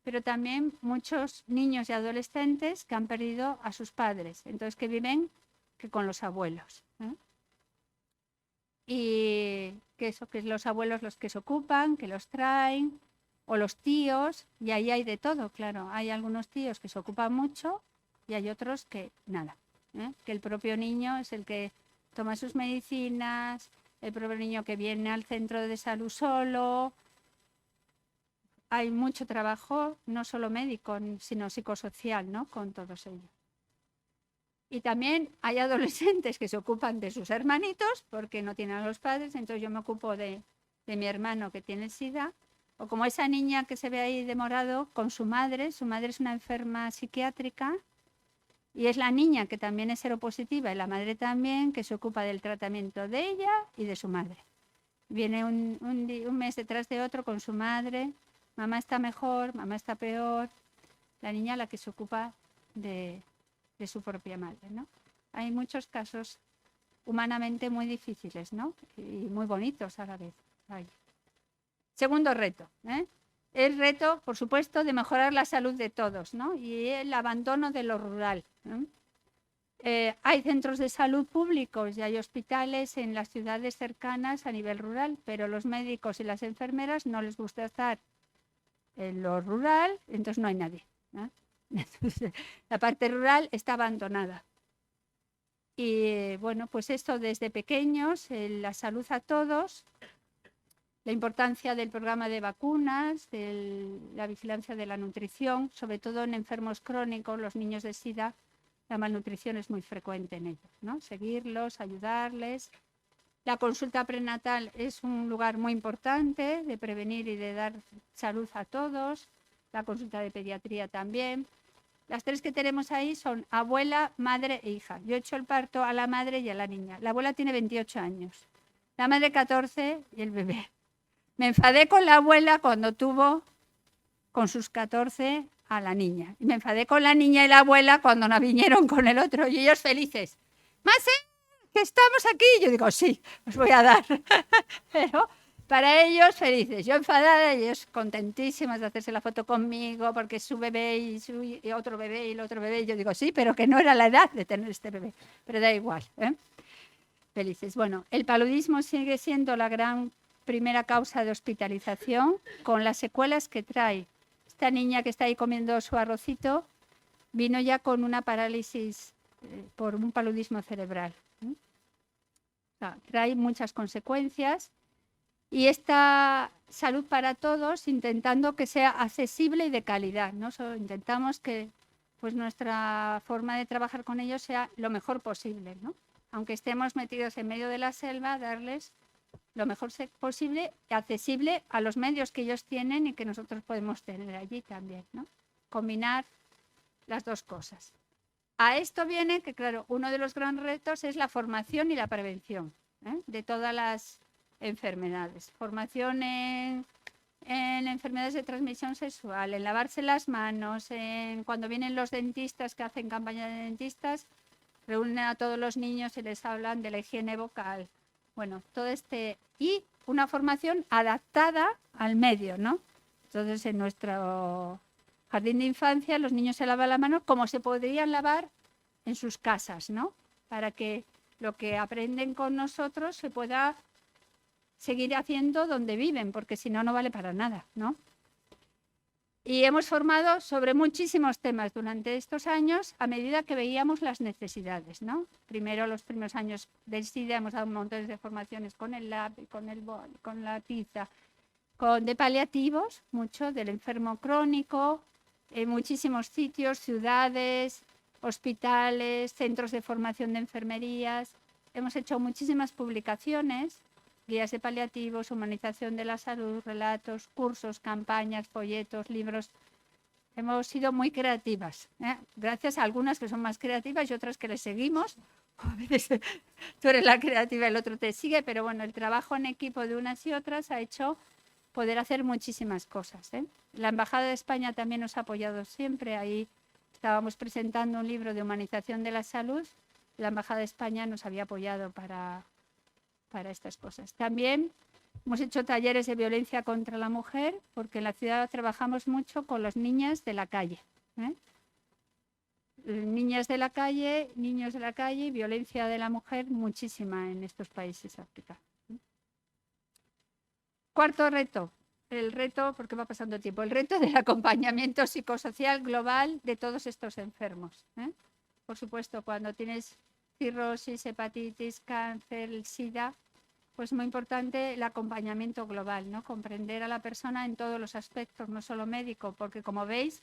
pero también muchos niños y adolescentes que han perdido a sus padres, entonces que viven con los abuelos, ¿eh? Y que los abuelos los que se ocupan, que los traen, o los tíos, y ahí hay de todo, claro. Hay algunos tíos que se ocupan mucho y hay otros que nada, ¿eh? Que el propio niño es el que toma sus medicinas, el propio niño que viene al centro de salud solo. Hay mucho trabajo, no solo médico, sino psicosocial, ¿no? Con todos ellos. Y también hay adolescentes que se ocupan de sus hermanitos porque no tienen a los padres, entonces yo me ocupo de mi hermano que tiene SIDA. O como esa niña que se ve ahí de morado con su madre es una enferma psiquiátrica y es la niña que también es seropositiva y la madre también, que se ocupa del tratamiento de ella y de su madre. Viene un mes detrás de otro con su madre, mamá está mejor, mamá está peor, la niña la que se ocupa de su propia madre, ¿no? Hay muchos casos humanamente muy difíciles, ¿no? Y muy bonitos a la vez. Ay. Segundo reto, ¿eh? El reto, por supuesto, de mejorar la salud de todos, ¿no? Y el abandono de lo rural, ¿eh? Hay centros de salud públicos y hay hospitales en las ciudades cercanas a nivel rural, pero los médicos y las enfermeras no les gusta estar en lo rural, entonces no hay nadie, ¿eh? Entonces, la parte rural está abandonada. Y bueno, pues esto desde pequeños, la salud a todos, la importancia del programa de vacunas, de la vigilancia de la nutrición, sobre todo en enfermos crónicos, los niños de SIDA, la malnutrición es muy frecuente en ellos, ¿no? Seguirlos, ayudarles. La consulta prenatal es un lugar muy importante de prevenir y de dar salud a todos. La consulta de pediatría también. Las tres que tenemos ahí son abuela, madre e hija. Yo he hecho el parto a la madre y a la niña. La abuela tiene 28 años, la madre 14 y el bebé. Me enfadé con la abuela cuando tuvo con sus 14 a la niña. Y me enfadé con la niña y la abuela cuando no vinieron con el otro. Y ellos felices. ¡Mase, que estamos aquí! Yo digo, sí, os voy a dar. Pero para ellos felices. Yo enfadada y ellos contentísimos de hacerse la foto conmigo porque su bebé y otro bebé y el otro bebé. Y yo digo, sí, pero que no era la edad de tener este bebé. Pero da igual, ¿eh? Felices. Bueno, el paludismo sigue siendo la gran primera causa de hospitalización con las secuelas que trae. Esta niña que está ahí comiendo su arrocito vino ya con una parálisis por un paludismo cerebral. O sea, trae muchas consecuencias y esta salud para todos intentando que sea accesible y de calidad, ¿no? Intentamos que pues, nuestra forma de trabajar con ellos sea lo mejor posible, ¿no? Aunque estemos metidos en medio de la selva, darles lo mejor posible y accesible a los medios que ellos tienen y que nosotros podemos tener allí también, ¿no? Combinar las dos cosas. A esto viene que, claro, uno de los grandes retos es la formación y la prevención, ¿eh? De todas las enfermedades. Formación en enfermedades de transmisión sexual, en lavarse las manos, cuando vienen los dentistas que hacen campaña de dentistas, reúnen a todos los niños y les hablan de la higiene vocal. Bueno, todo y una formación adaptada al medio, ¿no? Entonces, en nuestro jardín de infancia los niños se lavan la mano como se podrían lavar en sus casas, ¿no? Para que lo que aprenden con nosotros se pueda seguir haciendo donde viven, porque si no, no vale para nada, ¿no? Y hemos formado sobre muchísimos temas durante estos años a medida que veíamos las necesidades, ¿no? Primero, los primeros años del SIDA, hemos dado un montón de formaciones con el lab, con el bol, con la tiza, de paliativos, mucho del enfermo crónico, en muchísimos sitios, ciudades, hospitales, centros de formación de enfermerías. Hemos hecho muchísimas publicaciones, guías de paliativos, humanización de la salud, relatos, cursos, campañas, folletos, libros. Hemos sido muy creativas, ¿eh? Gracias a algunas que son más creativas y otras que les seguimos. A veces tú eres la creativa y el otro te sigue, pero bueno, el trabajo en equipo de unas y otras ha hecho poder hacer muchísimas cosas, ¿eh? La Embajada de España también nos ha apoyado siempre. Ahí estábamos presentando un libro de humanización de la salud. La Embajada de España nos había apoyado para estas cosas. También hemos hecho talleres de violencia contra la mujer, porque en la ciudad trabajamos mucho con las niñas de la calle, ¿eh? Niñas de la calle, niños de la calle, violencia de la mujer, muchísima en estos países africanos. Cuarto reto, el reto, porque va pasando el tiempo, el reto del acompañamiento psicosocial global de todos estos enfermos, ¿eh? Por supuesto, cuando tienes cirrosis, hepatitis, cáncer, el SIDA, pues muy importante el acompañamiento global, ¿no? Comprender a la persona en todos los aspectos, no solo médico, porque como veis,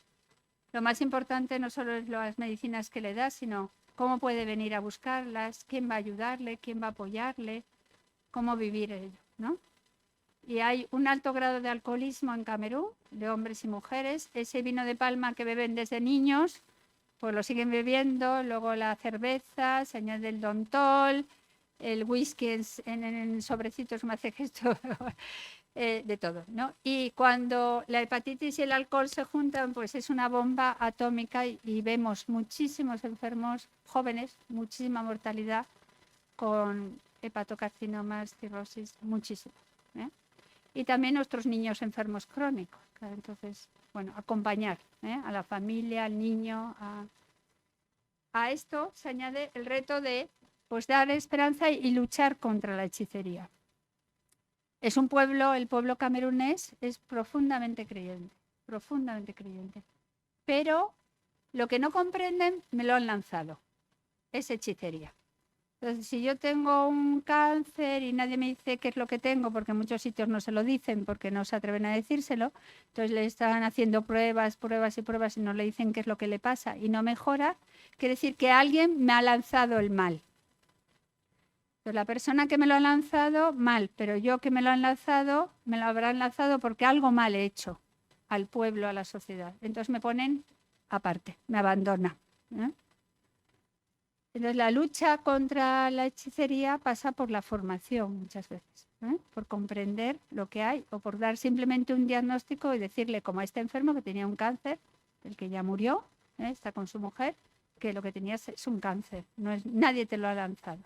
lo más importante no solo es las medicinas que le das, sino cómo puede venir a buscarlas, quién va a ayudarle, quién va a apoyarle, cómo vivir ello, ¿no? Y hay un alto grado de alcoholismo en Camerún, de hombres y mujeres. Ese vino de palma que beben desde niños, pues lo siguen bebiendo, luego la cerveza, se añade el Dontol, el whisky en sobrecitos, me hace gesto, de todo, ¿no? Y cuando la hepatitis y el alcohol se juntan, pues es una bomba atómica y vemos muchísimos enfermos jóvenes, muchísima mortalidad con hepatocarcinomas, cirrosis, muchísimo, ¿eh? Y también nuestros niños enfermos crónicos. Claro, entonces, bueno, acompañar, ¿eh? A la familia, al niño. A esto se añade el reto de pues, dar esperanza y luchar contra la hechicería. Es un pueblo, el pueblo camerunés es profundamente creyente, pero lo que no comprenden me lo han lanzado, es hechicería. Entonces, si yo tengo un cáncer y nadie me dice qué es lo que tengo, porque en muchos sitios no se lo dicen, porque no se atreven a decírselo, entonces le están haciendo pruebas y no le dicen qué es lo que le pasa y no mejora, quiere decir que alguien me ha lanzado el mal. Entonces, la persona que me lo ha lanzado, mal, pero yo que me lo han lanzado, me lo habrán lanzado porque algo mal he hecho al pueblo, a la sociedad. Entonces me ponen aparte, me abandona, ¿eh? Entonces, la lucha contra la hechicería pasa por la formación muchas veces, por comprender lo que hay o por dar simplemente un diagnóstico y decirle, como a este enfermo que tenía un cáncer, el que ya murió, está con su mujer, que lo que tenías es un cáncer, nadie te lo ha lanzado.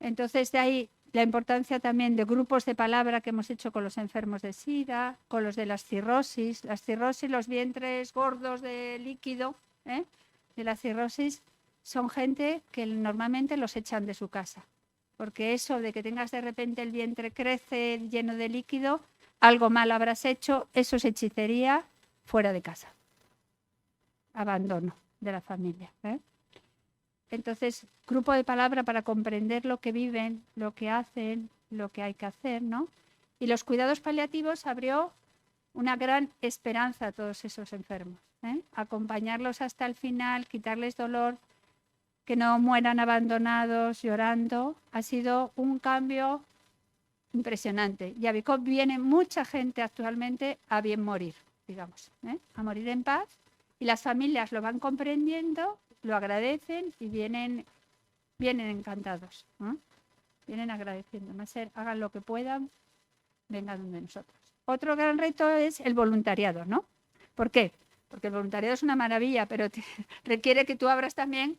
Entonces, de ahí la importancia también de grupos de palabra que hemos hecho con los enfermos de SIDA, con los de las cirrosis, los vientres gordos de líquido, de la cirrosis, son gente que normalmente los echan de su casa, porque eso de que tengas de repente el vientre crece lleno de líquido, algo mal habrás hecho, eso es hechicería, fuera de casa, abandono de la familia. Entonces, grupo de palabra para comprender lo que viven, lo que hacen, lo que hay que hacer, ¿no? Y los cuidados paliativos abrió una gran esperanza a todos esos enfermos, acompañarlos hasta el final, quitarles dolor, que no mueran abandonados, llorando, ha sido un cambio impresionante. Y a BICOP viene mucha gente actualmente a bien morir, digamos, a morir en paz, y las familias lo van comprendiendo, lo agradecen y vienen encantados, vienen agradeciendo. Hagan lo que puedan, vengan donde nosotros. Otro gran reto es el voluntariado, ¿no? ¿Por qué? Porque el voluntariado es una maravilla, pero requiere que tú abras también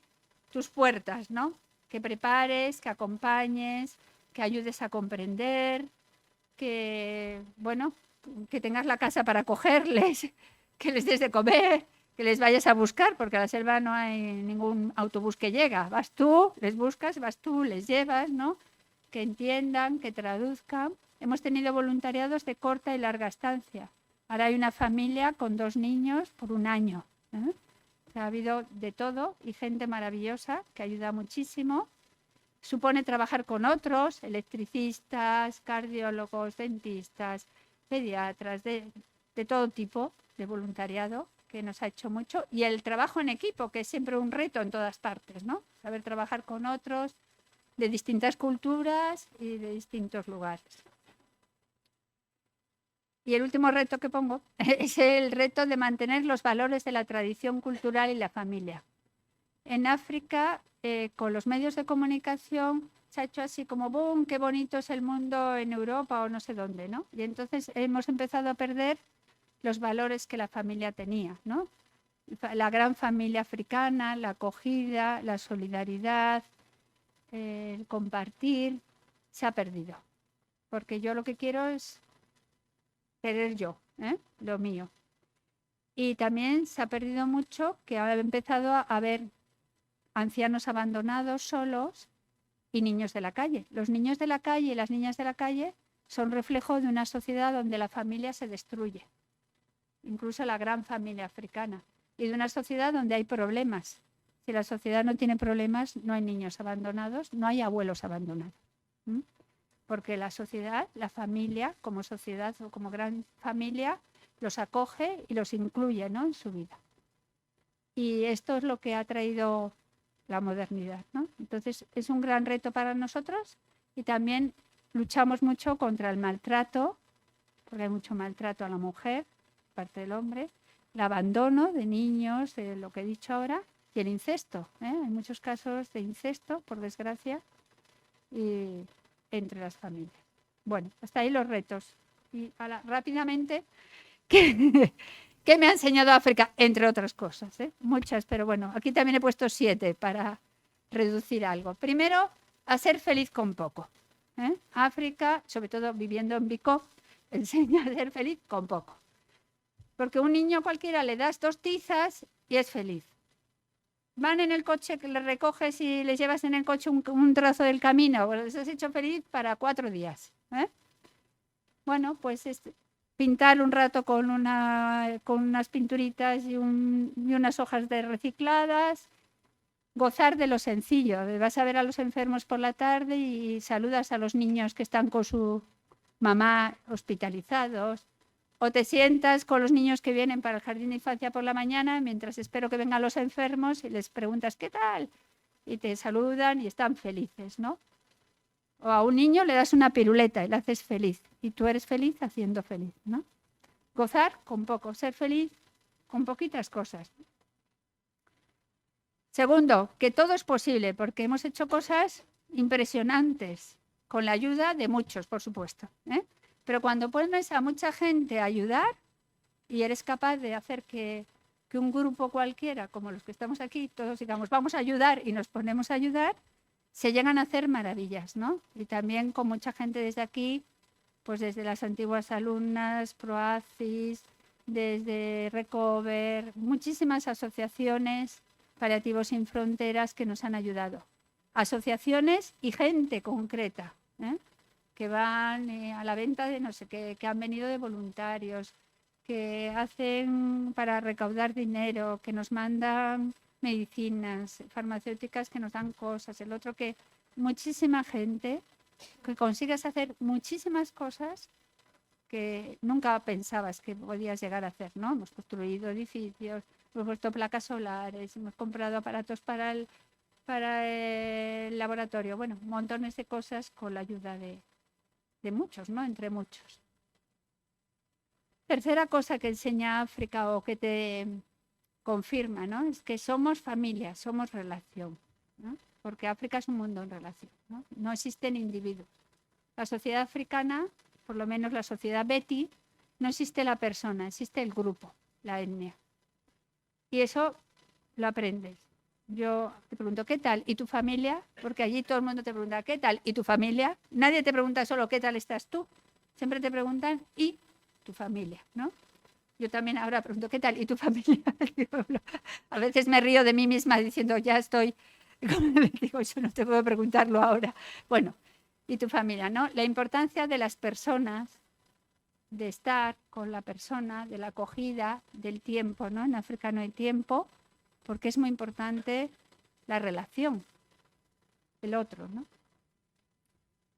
tus puertas, ¿no? Que prepares, que acompañes, que ayudes a comprender, que, bueno, que tengas la casa para acogerles, que les des de comer, que les vayas a buscar, porque a la selva no hay ningún autobús que llega. Vas tú, les buscas, vas tú, les llevas, ¿no? Que entiendan, que traduzcan. Hemos tenido voluntariados de corta y larga estancia. Ahora hay una familia con 2 niños por 1 año. Ha habido de todo y gente maravillosa que ayuda muchísimo. Supone trabajar con otros, electricistas, cardiólogos, dentistas, pediatras, de todo tipo de voluntariado, que nos ha hecho mucho. Y el trabajo en equipo, que es siempre un reto en todas partes, ¿no? Saber trabajar con otros de distintas culturas y de distintos lugares. Y el último reto que pongo es el reto de mantener los valores de la tradición cultural y la familia. En África, con los medios de comunicación, se ha hecho así como ¡boom! ¡Qué bonito es el mundo en Europa o no sé dónde! ¿No? Y entonces hemos empezado a perder los valores que la familia tenía, ¿no? La gran familia africana, la acogida, la solidaridad, el compartir, se ha perdido. Porque yo lo que quiero es querer yo, lo mío. Y también se ha perdido mucho que ha empezado a haber ancianos abandonados, solos, y niños de la calle. Los niños de la calle y las niñas de la calle son reflejo de una sociedad donde la familia se destruye, incluso la gran familia africana, y de una sociedad donde hay problemas. Si la sociedad no tiene problemas, no hay niños abandonados, no hay abuelos abandonados. Porque la sociedad, la familia, como sociedad o como gran familia, los acoge y los incluye, ¿no?, en su vida. Y esto es lo que ha traído la modernidad, ¿no? Entonces, es un gran reto para nosotros y también luchamos mucho contra el maltrato, porque hay mucho maltrato a la mujer, parte del hombre, el abandono de niños, de lo que he dicho ahora, y el incesto. Hay muchos casos de incesto, por desgracia, y entre las familias. Bueno, hasta ahí los retos. Y ahora, rápidamente, ¿qué me ha enseñado África? Entre otras cosas, muchas, pero bueno, aquí también he puesto 7 para reducir algo. Primero, a ser feliz con poco. África, sobre todo viviendo en BICOP, enseña a ser feliz con poco. Porque a un niño cualquiera le das 2 tizas y es feliz. Van en el coche, que les recoges y les llevas en el coche un trozo del camino, pues les has hecho feliz para 4 días. Bueno, pues pintar un rato con unas pinturitas y unas hojas de recicladas, gozar de lo sencillo. Vas a ver a los enfermos por la tarde y saludas a los niños que están con su mamá hospitalizados. O te sientas con los niños que vienen para el jardín de infancia por la mañana, mientras espero que vengan los enfermos, y les preguntas ¿qué tal? Y te saludan y están felices, ¿no? O a un niño le das una piruleta y le haces feliz. Y tú eres feliz haciendo feliz, ¿no? Gozar con poco, ser feliz con poquitas cosas. Segundo, que todo es posible, porque hemos hecho cosas impresionantes. con la ayuda de muchos, por supuesto, ¿eh? Pero cuando pones a mucha gente a ayudar y eres capaz de hacer que un grupo cualquiera, como los que estamos aquí, todos digamos, vamos a ayudar y nos ponemos a ayudar, se llegan a hacer maravillas, ¿no? Y también con mucha gente desde aquí, pues desde las antiguas alumnas, Proacis, desde Recover, muchísimas asociaciones, Paliativos Sin Fronteras, que nos han ayudado. Asociaciones y gente concreta, ¿eh? Que van a la venta de no sé qué, que han venido de voluntarios, que hacen para recaudar dinero, que nos mandan medicinas, farmacéuticas que nos dan cosas, el otro que muchísima gente, que consigues hacer muchísimas cosas que nunca pensabas que podías llegar a hacer, ¿no? Hemos construido edificios, hemos puesto placas solares, hemos comprado aparatos para el laboratorio, bueno, montones de cosas con la ayuda de muchos, ¿no? Entre muchos. Tercera cosa que enseña África o que te confirma, ¿no? Es que somos familia, somos relación, ¿no? Porque África es un mundo en relación, ¿no? No existen individuos. La sociedad africana, por lo menos la sociedad Beti, no existe la persona, existe el grupo, la etnia. Y eso lo aprendes. Yo te pregunto, ¿qué tal? ¿Y tu familia? Porque allí todo el mundo te pregunta, ¿qué tal? ¿Y tu familia? Nadie te pregunta solo, ¿qué tal estás tú? Siempre te preguntan, ¿y tu familia? ¿No? Yo también ahora pregunto, ¿qué tal? ¿Y tu familia? A veces me río de mí misma diciendo, ya estoy, digo, yo no te puedo preguntarlo ahora. Bueno, ¿y tu familia? ¿No? La importancia de las personas, de estar con la persona, de la acogida, del tiempo, ¿no? En África no hay tiempo, porque es muy importante la relación, el otro, ¿no?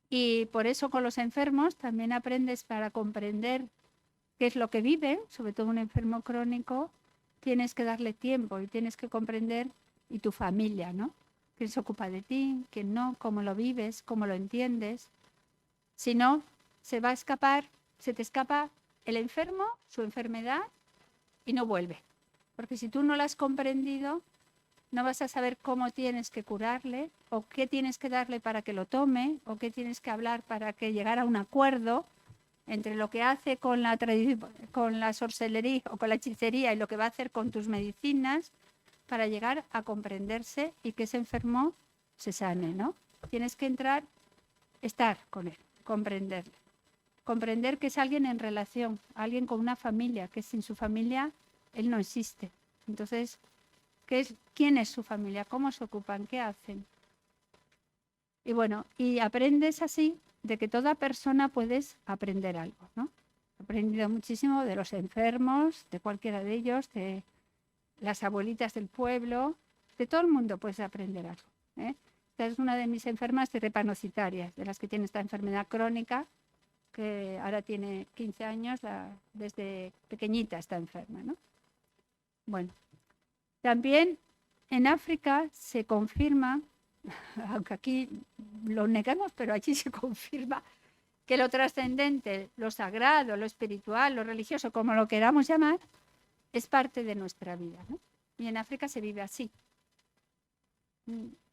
Y por eso con los enfermos también aprendes para comprender qué es lo que viven, sobre todo un enfermo crónico, tienes que darle tiempo y tienes que comprender, y tu familia, ¿no? ¿Quién se ocupa de ti? ¿Quién no? ¿Cómo lo vives? ¿Cómo lo entiendes? Si no, se va a escapar, se te escapa el enfermo, su enfermedad, y no vuelve. Porque si tú no lo has comprendido, no vas a saber cómo tienes que curarle, o qué tienes que darle para que lo tome, o qué tienes que hablar para que llegara a un acuerdo entre lo que hace con la sorcellería o con la hechicería y lo que va a hacer con tus medicinas para llegar a comprenderse y que ese enfermo se sane, ¿no? Tienes que estar con él, comprenderle. Comprender que es alguien en relación, alguien con una familia, que sin su familia él no existe. Entonces, ¿quién es su familia? ¿Cómo se ocupan? ¿Qué hacen? Y bueno, y aprendes así de que toda persona puedes aprender algo, ¿no? He aprendido muchísimo de los enfermos, de cualquiera de ellos, de las abuelitas del pueblo, de todo el mundo puedes aprender algo, ¿eh? Esta es una de mis enfermas trepanocitarias, de las que tiene esta enfermedad crónica, que ahora tiene 15 años, desde pequeñita está enferma, ¿no? Bueno, también en África se confirma, aunque aquí lo negamos, pero allí se confirma que lo trascendente, lo sagrado, lo espiritual, lo religioso, como lo queramos llamar, es parte de nuestra vida, ¿no? Y en África se vive así.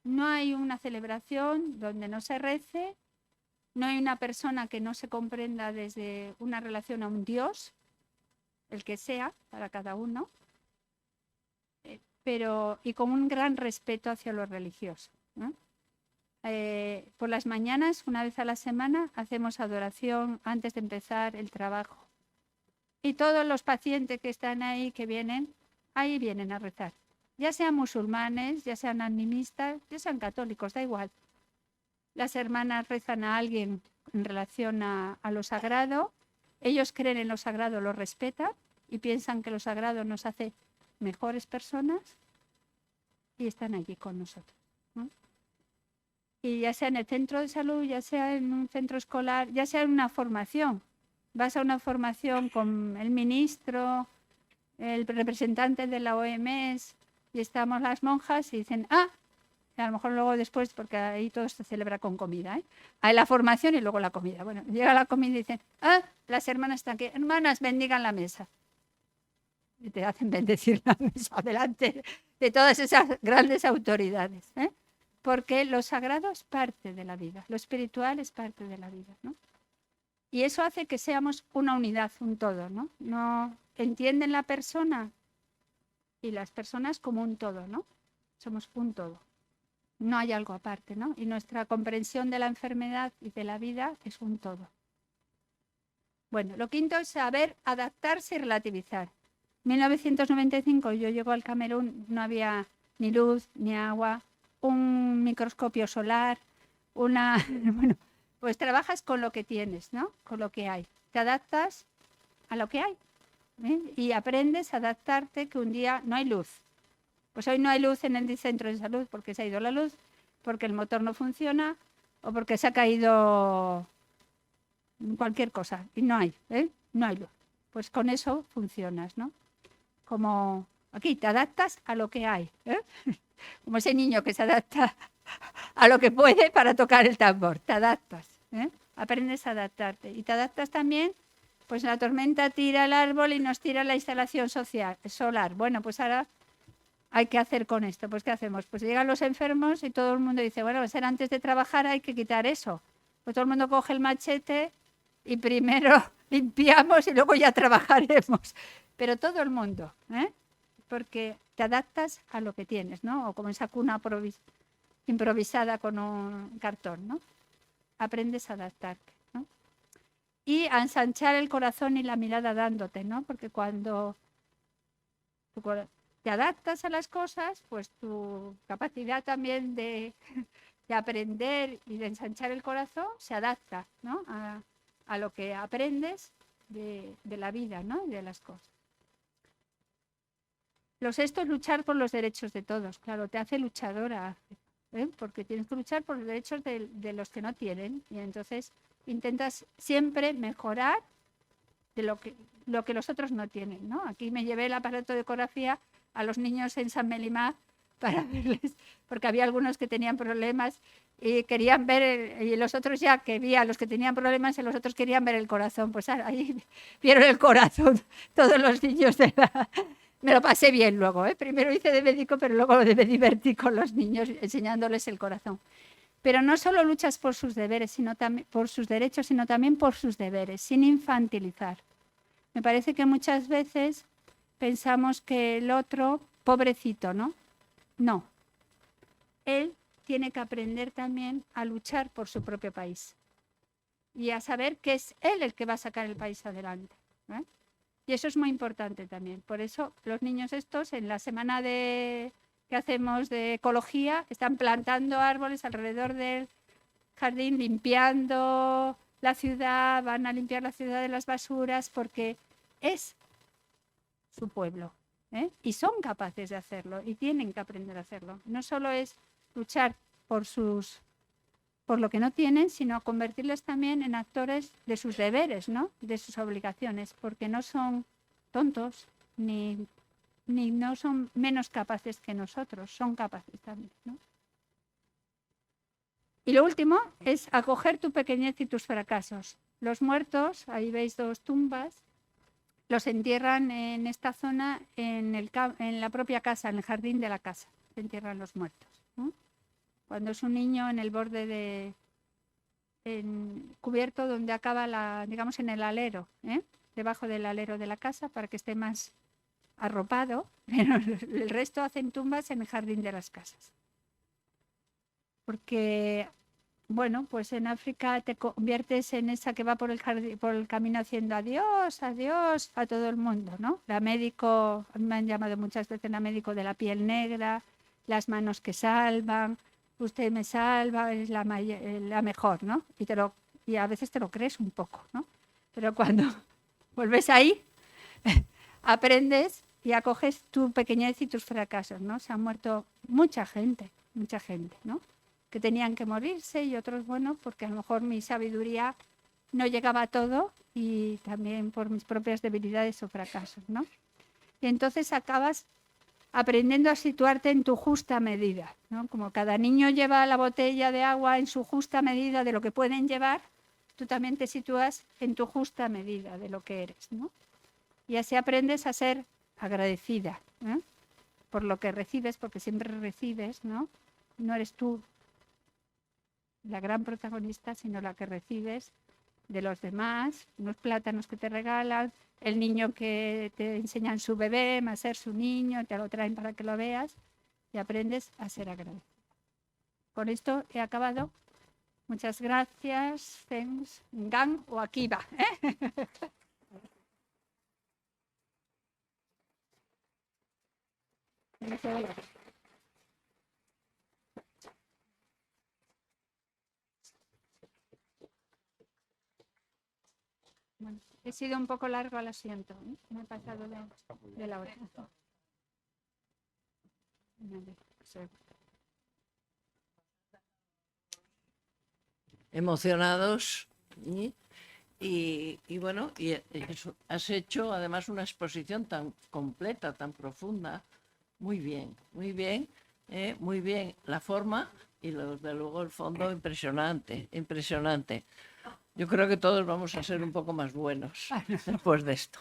No hay una celebración donde no se rece, no hay una persona que no se comprenda desde una relación a un Dios, el que sea, para cada uno, pero y con un gran respeto hacia lo religioso, ¿no? Por las mañanas, una vez a la semana, hacemos adoración antes de empezar el trabajo. Y todos los pacientes que están ahí, que vienen, ahí vienen a rezar. Ya sean musulmanes, ya sean animistas, ya sean católicos, da igual. Las hermanas rezan a alguien en relación a lo sagrado. Ellos creen en lo sagrado, lo respetan y piensan que lo sagrado nos hace mejores personas y están allí con nosotros, ¿no? Y ya sea en el centro de salud, ya sea en un centro escolar, ya sea en una formación. Vas a una formación con el ministro, el representante de la OMS, y estamos las monjas y dicen, y a lo mejor luego después, porque ahí todo se celebra con comida, ¿eh? Hay la formación y luego la comida. Bueno, llega la comida y dicen, las hermanas están aquí, hermanas, bendigan la mesa. Y te hacen bendecir la mesa delante de todas esas grandes autoridades, ¿eh? porque lo sagrado es parte de la vida, lo espiritual es parte de la vida, ¿no? Y eso hace que seamos una unidad, un todo, ¿no? No entienden la persona y las personas como un todo, ¿no? Somos un todo. No hay algo aparte, ¿no? Y nuestra comprensión de la enfermedad y de la vida es un todo. Bueno, lo quinto es saber adaptarse y relativizar. En 1995 yo llego al Camerún, no había ni luz, ni agua, un microscopio solar, bueno, pues trabajas con lo que tienes, ¿no? Con lo que hay. Te adaptas a lo que hay, ¿eh? Y aprendes a adaptarte que un día no hay luz. Pues hoy no hay luz en el centro de salud porque se ha ido la luz, porque el motor no funciona o porque se ha caído cualquier cosa y no hay, ¿eh? No hay luz. Pues con eso funcionas, ¿no? Como aquí te adaptas a lo que hay, ¿eh? Como ese niño que se adapta a lo que puede para tocar el tambor, te adaptas, ¿eh? Aprendes a adaptarte y te adaptas también, pues la tormenta tira el árbol y nos tira la instalación solar. Bueno, pues ahora hay que hacer con esto, pues ¿qué hacemos? Pues llegan los enfermos y todo el mundo dice, bueno, pues antes de trabajar hay que quitar eso. Pues todo el mundo coge el machete y primero limpiamos y luego ya trabajaremos. Pero todo el mundo, ¿eh? Porque te adaptas a lo que tienes, ¿no? O como esa cuna improvisada con un cartón, ¿no? Aprendes a adaptarte, ¿no? Y a ensanchar el corazón y la mirada dándote, ¿no? Porque cuando te adaptas a las cosas, pues tu capacidad también de aprender y de ensanchar el corazón se adapta, ¿no? A lo que aprendes de la vida, ¿no? Y de las cosas. Lo sexto es luchar por los derechos de todos. Claro, te hace luchadora, ¿eh? Porque tienes que luchar por los derechos de los que no tienen. Y entonces intentas siempre mejorar de lo que los otros no tienen, ¿no? Aquí me llevé el aparato de ecografía a los niños en San Melimá para verles, porque había algunos que tenían problemas y querían ver, y los otros ya que vi a los que tenían problemas y los otros querían ver el corazón. Pues ahí vieron el corazón todos los niños Me lo pasé bien luego, ¿eh? Primero hice de médico, pero luego me divertí con los niños enseñándoles el corazón. Pero no solo luchas por sus deberes, sino también por sus derechos, sino también por sus deberes, sin infantilizar. Me parece que muchas veces pensamos que el otro, pobrecito, ¿no? No. Él tiene que aprender también a luchar por su propio país y a saber que es él el que va a sacar el país adelante, ¿eh? Y eso es muy importante también. Por eso los niños estos, en la semana que hacemos de ecología, están plantando árboles alrededor del jardín, limpiando la ciudad, van a limpiar la ciudad de las basuras, porque es su pueblo, ¿eh? Y son capaces de hacerlo y tienen que aprender a hacerlo. No solo es luchar por lo que no tienen, sino convertirles también en actores de sus deberes, ¿no? De sus obligaciones, porque no son tontos ni no son menos capaces que nosotros, son capaces también, ¿no? Y lo último es acoger tu pequeñez y tus fracasos. Los muertos, ahí veis 2 tumbas, los entierran en esta zona, en la propia casa, en el jardín de la casa, se entierran los muertos, ¿no? Cuando es un niño en el borde cubierto donde acaba digamos en el alero, ¿eh? Debajo del alero de la casa para que esté más arropado, pero el resto hacen tumbas en el jardín de las casas. Porque, bueno, pues en África te conviertes en esa que va por el camino haciendo adiós, adiós a todo el mundo, ¿no? La médico, me han llamado muchas veces la médico de la piel negra, las manos que salvan, usted me salva, es la mejor, ¿no? Y a veces te lo crees un poco, ¿no? Pero cuando vuelves ahí, aprendes y acoges tu pequeñez y tus fracasos, ¿no? Se han muerto mucha gente, ¿no? Que tenían que morirse y otros, bueno, porque a lo mejor mi sabiduría no llegaba a todo y también por mis propias debilidades o fracasos, ¿no? Y entonces acabas aprendiendo a situarte en tu justa medida, ¿no? Como cada niño lleva la botella de agua en su justa medida de lo que pueden llevar, tú también te sitúas en tu justa medida de lo que eres, ¿no? Y así aprendes a ser agradecida, ¿eh? Por lo que recibes, porque siempre recibes, ¿no? No eres tú la gran protagonista, sino la que recibes de los demás, unos plátanos que te regalan, el niño que te enseñan su bebé, más ser su niño, te lo traen para que lo veas y aprendes a ser agradecido. Con esto he acabado. Muchas gracias. Thanks. Gang o Akiba. Bueno, he sido un poco largo, lo siento. Me he pasado de la hora. Emocionados y bueno, y eso, has hecho además una exposición tan completa, tan profunda. Muy bien, muy bien, muy bien la forma y desde luego el fondo impresionante, impresionante. Yo creo que todos vamos a ser un poco más buenos después de esto.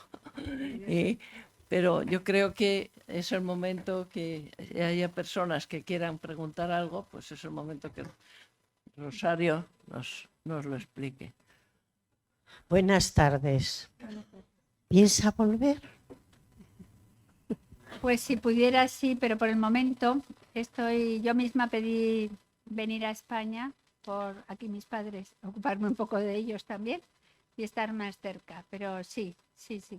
Pero yo creo que es el momento que haya personas que quieran preguntar algo, pues es el momento que Rosario nos lo explique. Buenas tardes. ¿Piensa volver? Pues si pudiera, sí, pero por el momento yo misma pedí venir a España por aquí mis padres, ocuparme un poco de ellos también y estar más cerca. Pero sí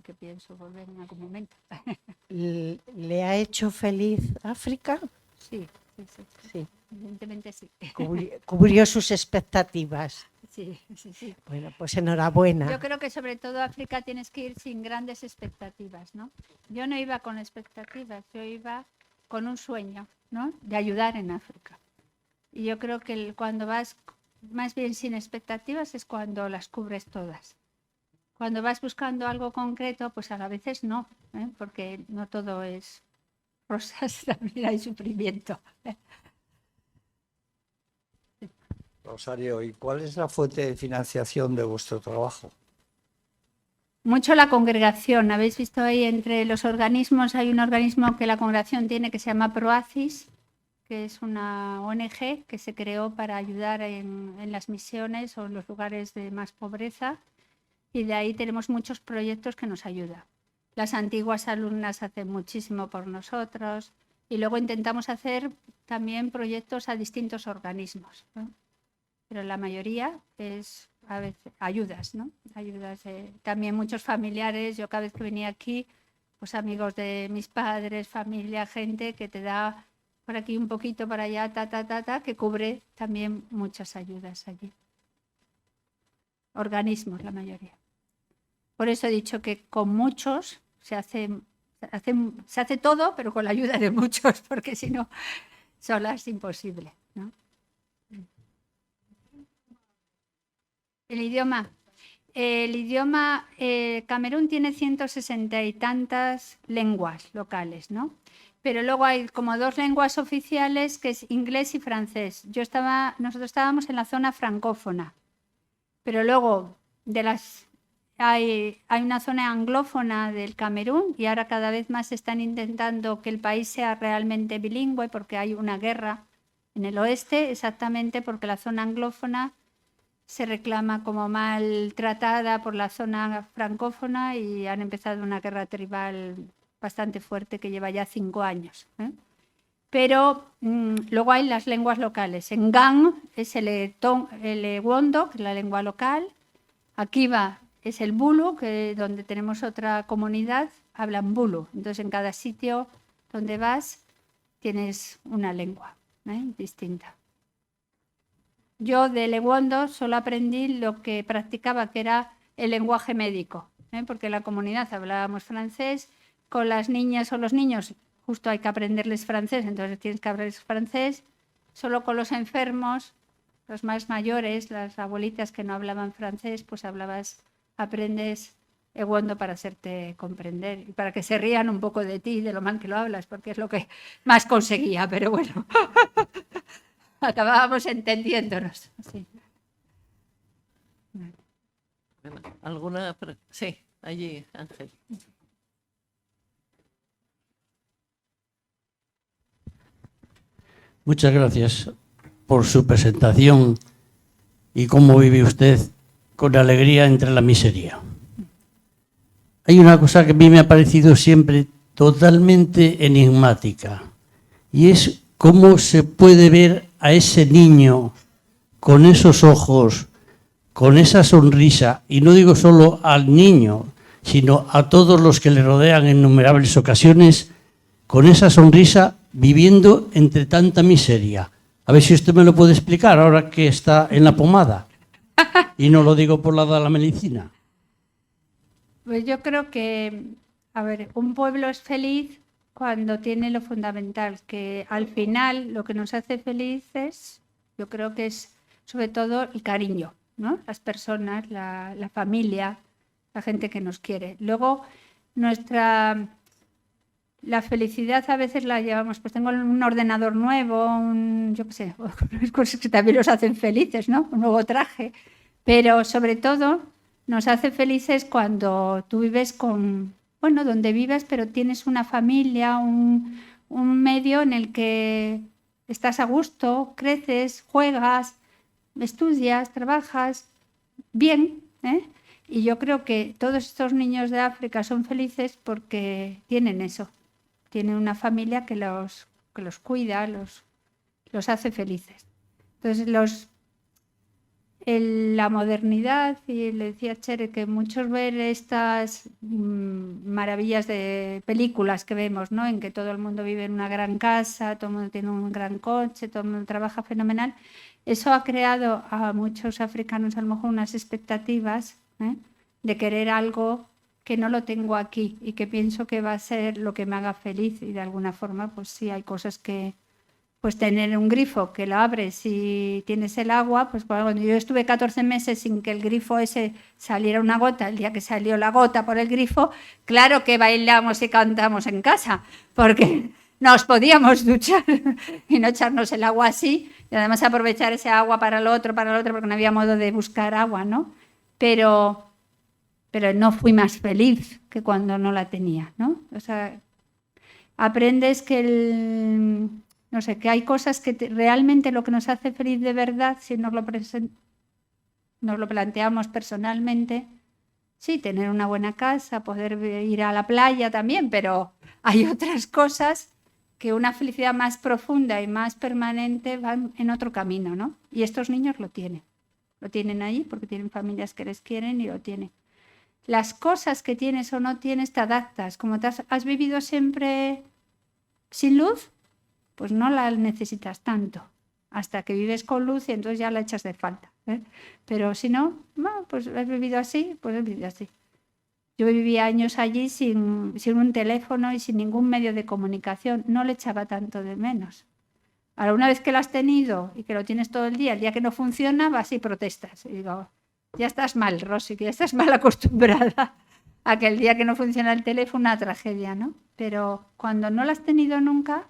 que pienso volver en algún momento. ¿Le ha hecho feliz África? Sí. Sí. Evidentemente sí. Cubrió sus expectativas. Sí. Bueno, pues enhorabuena. Yo creo que sobre todo África tienes que ir sin grandes expectativas, ¿no? Yo no iba con expectativas, yo iba con un sueño, ¿no? De ayudar en África. Y yo creo que cuando vas más bien sin expectativas es cuando las cubres todas. Cuando vas buscando algo concreto, pues a veces no, porque no todo es rosas, también hay sufrimiento. Rosario, ¿y cuál es la fuente de financiación de vuestro trabajo? Mucho la congregación. Habéis visto ahí entre los organismos, hay un organismo que la congregación tiene que se llama Proacis, que es una ONG que se creó para ayudar en las misiones o en los lugares de más pobreza. Y de ahí tenemos muchos proyectos que nos ayudan. Las antiguas alumnas hacen muchísimo por nosotros y luego intentamos hacer también proyectos a distintos organismos, ¿no? Pero la mayoría es a veces ayudas, ¿no? Ayudas también muchos familiares. Yo cada vez que venía aquí, pues amigos de mis padres, familia, gente que te da por aquí un poquito, para allá, que cubre también muchas ayudas allí. Organismos, la mayoría. Por eso he dicho que con muchos se hace todo, pero con la ayuda de muchos, porque si no, sola es imposible, ¿no? El idioma. Camerún tiene 160 y tantas lenguas locales, ¿no? Pero luego hay como 2 lenguas oficiales, que es inglés y francés. Nosotros estábamos en la zona francófona, pero luego hay una zona anglófona del Camerún y ahora cada vez más están intentando que el país sea realmente bilingüe porque hay una guerra en el oeste, exactamente porque la zona anglófona se reclama como maltratada por la zona francófona y han empezado una guerra tribal bastante fuerte que lleva ya 5 años. Pero luego hay las lenguas locales. En Gang es el Ewondo, que es la lengua local. Akiba es el Bulu, donde tenemos otra comunidad, hablan Bulu. Entonces en cada sitio donde vas tienes una lengua distinta. Yo de Ewondo solo aprendí lo que practicaba, que era el lenguaje médico, porque en la comunidad hablábamos francés, con las niñas o los niños justo hay que aprenderles francés, entonces tienes que hablarles francés, solo con los enfermos, los más mayores, las abuelitas que no hablaban francés, pues aprendes Ewondo para hacerte comprender y para que se rían un poco de ti, de lo mal que lo hablas, porque es lo que más conseguía, pero bueno. Acabábamos entendiéndonos. Sí. ¿Alguna? Sí, allí, Ángel. Muchas gracias por su presentación y cómo vive usted con alegría entre la miseria. Hay una cosa que a mí me ha parecido siempre totalmente enigmática, y es cómo se puede ver a ese niño con esos ojos, con esa sonrisa, y no digo solo al niño, sino a todos los que le rodean en innumerables ocasiones, con esa sonrisa viviendo entre tanta miseria. A ver si usted me lo puede explicar ahora que está en la pomada. Y no lo digo por la de la medicina. Pues yo creo que, a ver, un pueblo es feliz cuando tiene lo fundamental, que al final lo que nos hace felices, yo creo que es sobre todo el cariño, ¿no? Las personas, la familia, la gente que nos quiere. Luego, la felicidad a veces la llevamos, pues tengo un ordenador nuevo, yo qué sé, cosas que también los hacen felices, ¿no? Un nuevo traje. Pero sobre todo nos hace felices cuando tú vives donde vives, pero tienes una familia, un medio en el que estás a gusto, creces, juegas, estudias, trabajas bien, ¿eh? Y yo creo que todos estos niños de África son felices porque tienen eso. Tienen una familia que los cuida, los hace felices. Entonces, la modernidad, y le decía Chere que muchos ven estas maravillas de películas que vemos, ¿no? En que todo el mundo vive en una gran casa, todo el mundo tiene un gran coche, todo el mundo trabaja fenomenal. Eso ha creado a muchos africanos a lo mejor unas expectativas, ¿eh? De querer algo que no lo tengo aquí y que pienso que va a ser lo que me haga feliz, y de alguna forma pues sí hay cosas que, pues tener un grifo que lo abres y tienes el agua, pues cuando yo estuve 14 meses sin que el grifo ese saliera una gota, el día que salió la gota por el grifo, claro que bailamos y cantamos en casa, porque nos podíamos duchar y no echarnos el agua así, y además aprovechar ese agua para el otro, porque no había modo de buscar agua, ¿no? Pero no fui más feliz que cuando no la tenía, ¿no? O sea, aprendes que no sé, que hay cosas que realmente lo que nos hace feliz de verdad, si nos lo planteamos personalmente, sí, tener una buena casa, poder ir a la playa también, pero hay otras cosas que una felicidad más profunda y más permanente van en otro camino, ¿no? Y estos niños lo tienen ahí porque tienen familias que les quieren y lo tienen. Las cosas que tienes o no tienes te adaptas. Como has vivido siempre sin luz, pues no la necesitas tanto, hasta que vives con luz y entonces ya la echas de falta, ¿eh? Pero si no, pues has vivido así, pues has vivido así. Yo viví años allí sin un teléfono y sin ningún medio de comunicación, no le echaba tanto de menos. Ahora, una vez que lo has tenido y que lo tienes todo el día que no funciona, vas y protestas. Y digo, ya estás mal, Rosy, que ya estás mal acostumbrada a que el día que no funciona el teléfono, una tragedia, ¿no? Pero cuando no lo has tenido nunca,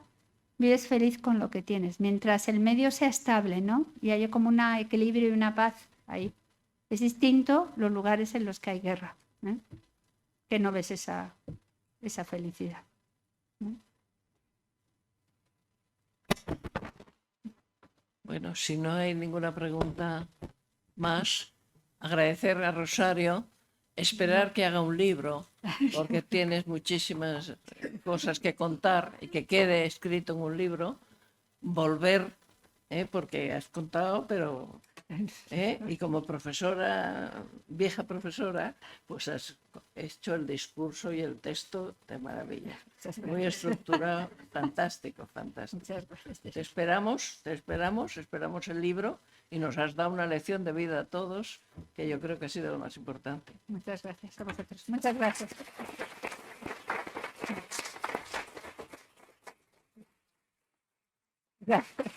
vives feliz con lo que tienes, mientras el medio sea estable, ¿no? Y haya como un equilibrio y una paz ahí. Es distinto los lugares en los que hay guerra, ¿eh? Que no ves esa felicidad, ¿eh? Bueno, si no hay ninguna pregunta más, agradecer a Rosario, esperar que haga un libro, porque tienes muchísimas cosas que contar y que quede escrito en un libro, volver, porque has contado, pero y como profesora, vieja profesora, pues has hecho el discurso y el texto de maravilla, muy estructurado, fantástico, fantástico. Te esperamos el libro, y nos has dado una lección de vida a todos, que yo creo que ha sido lo más importante. Muchas gracias a vosotros. Muchas gracias. Gracias.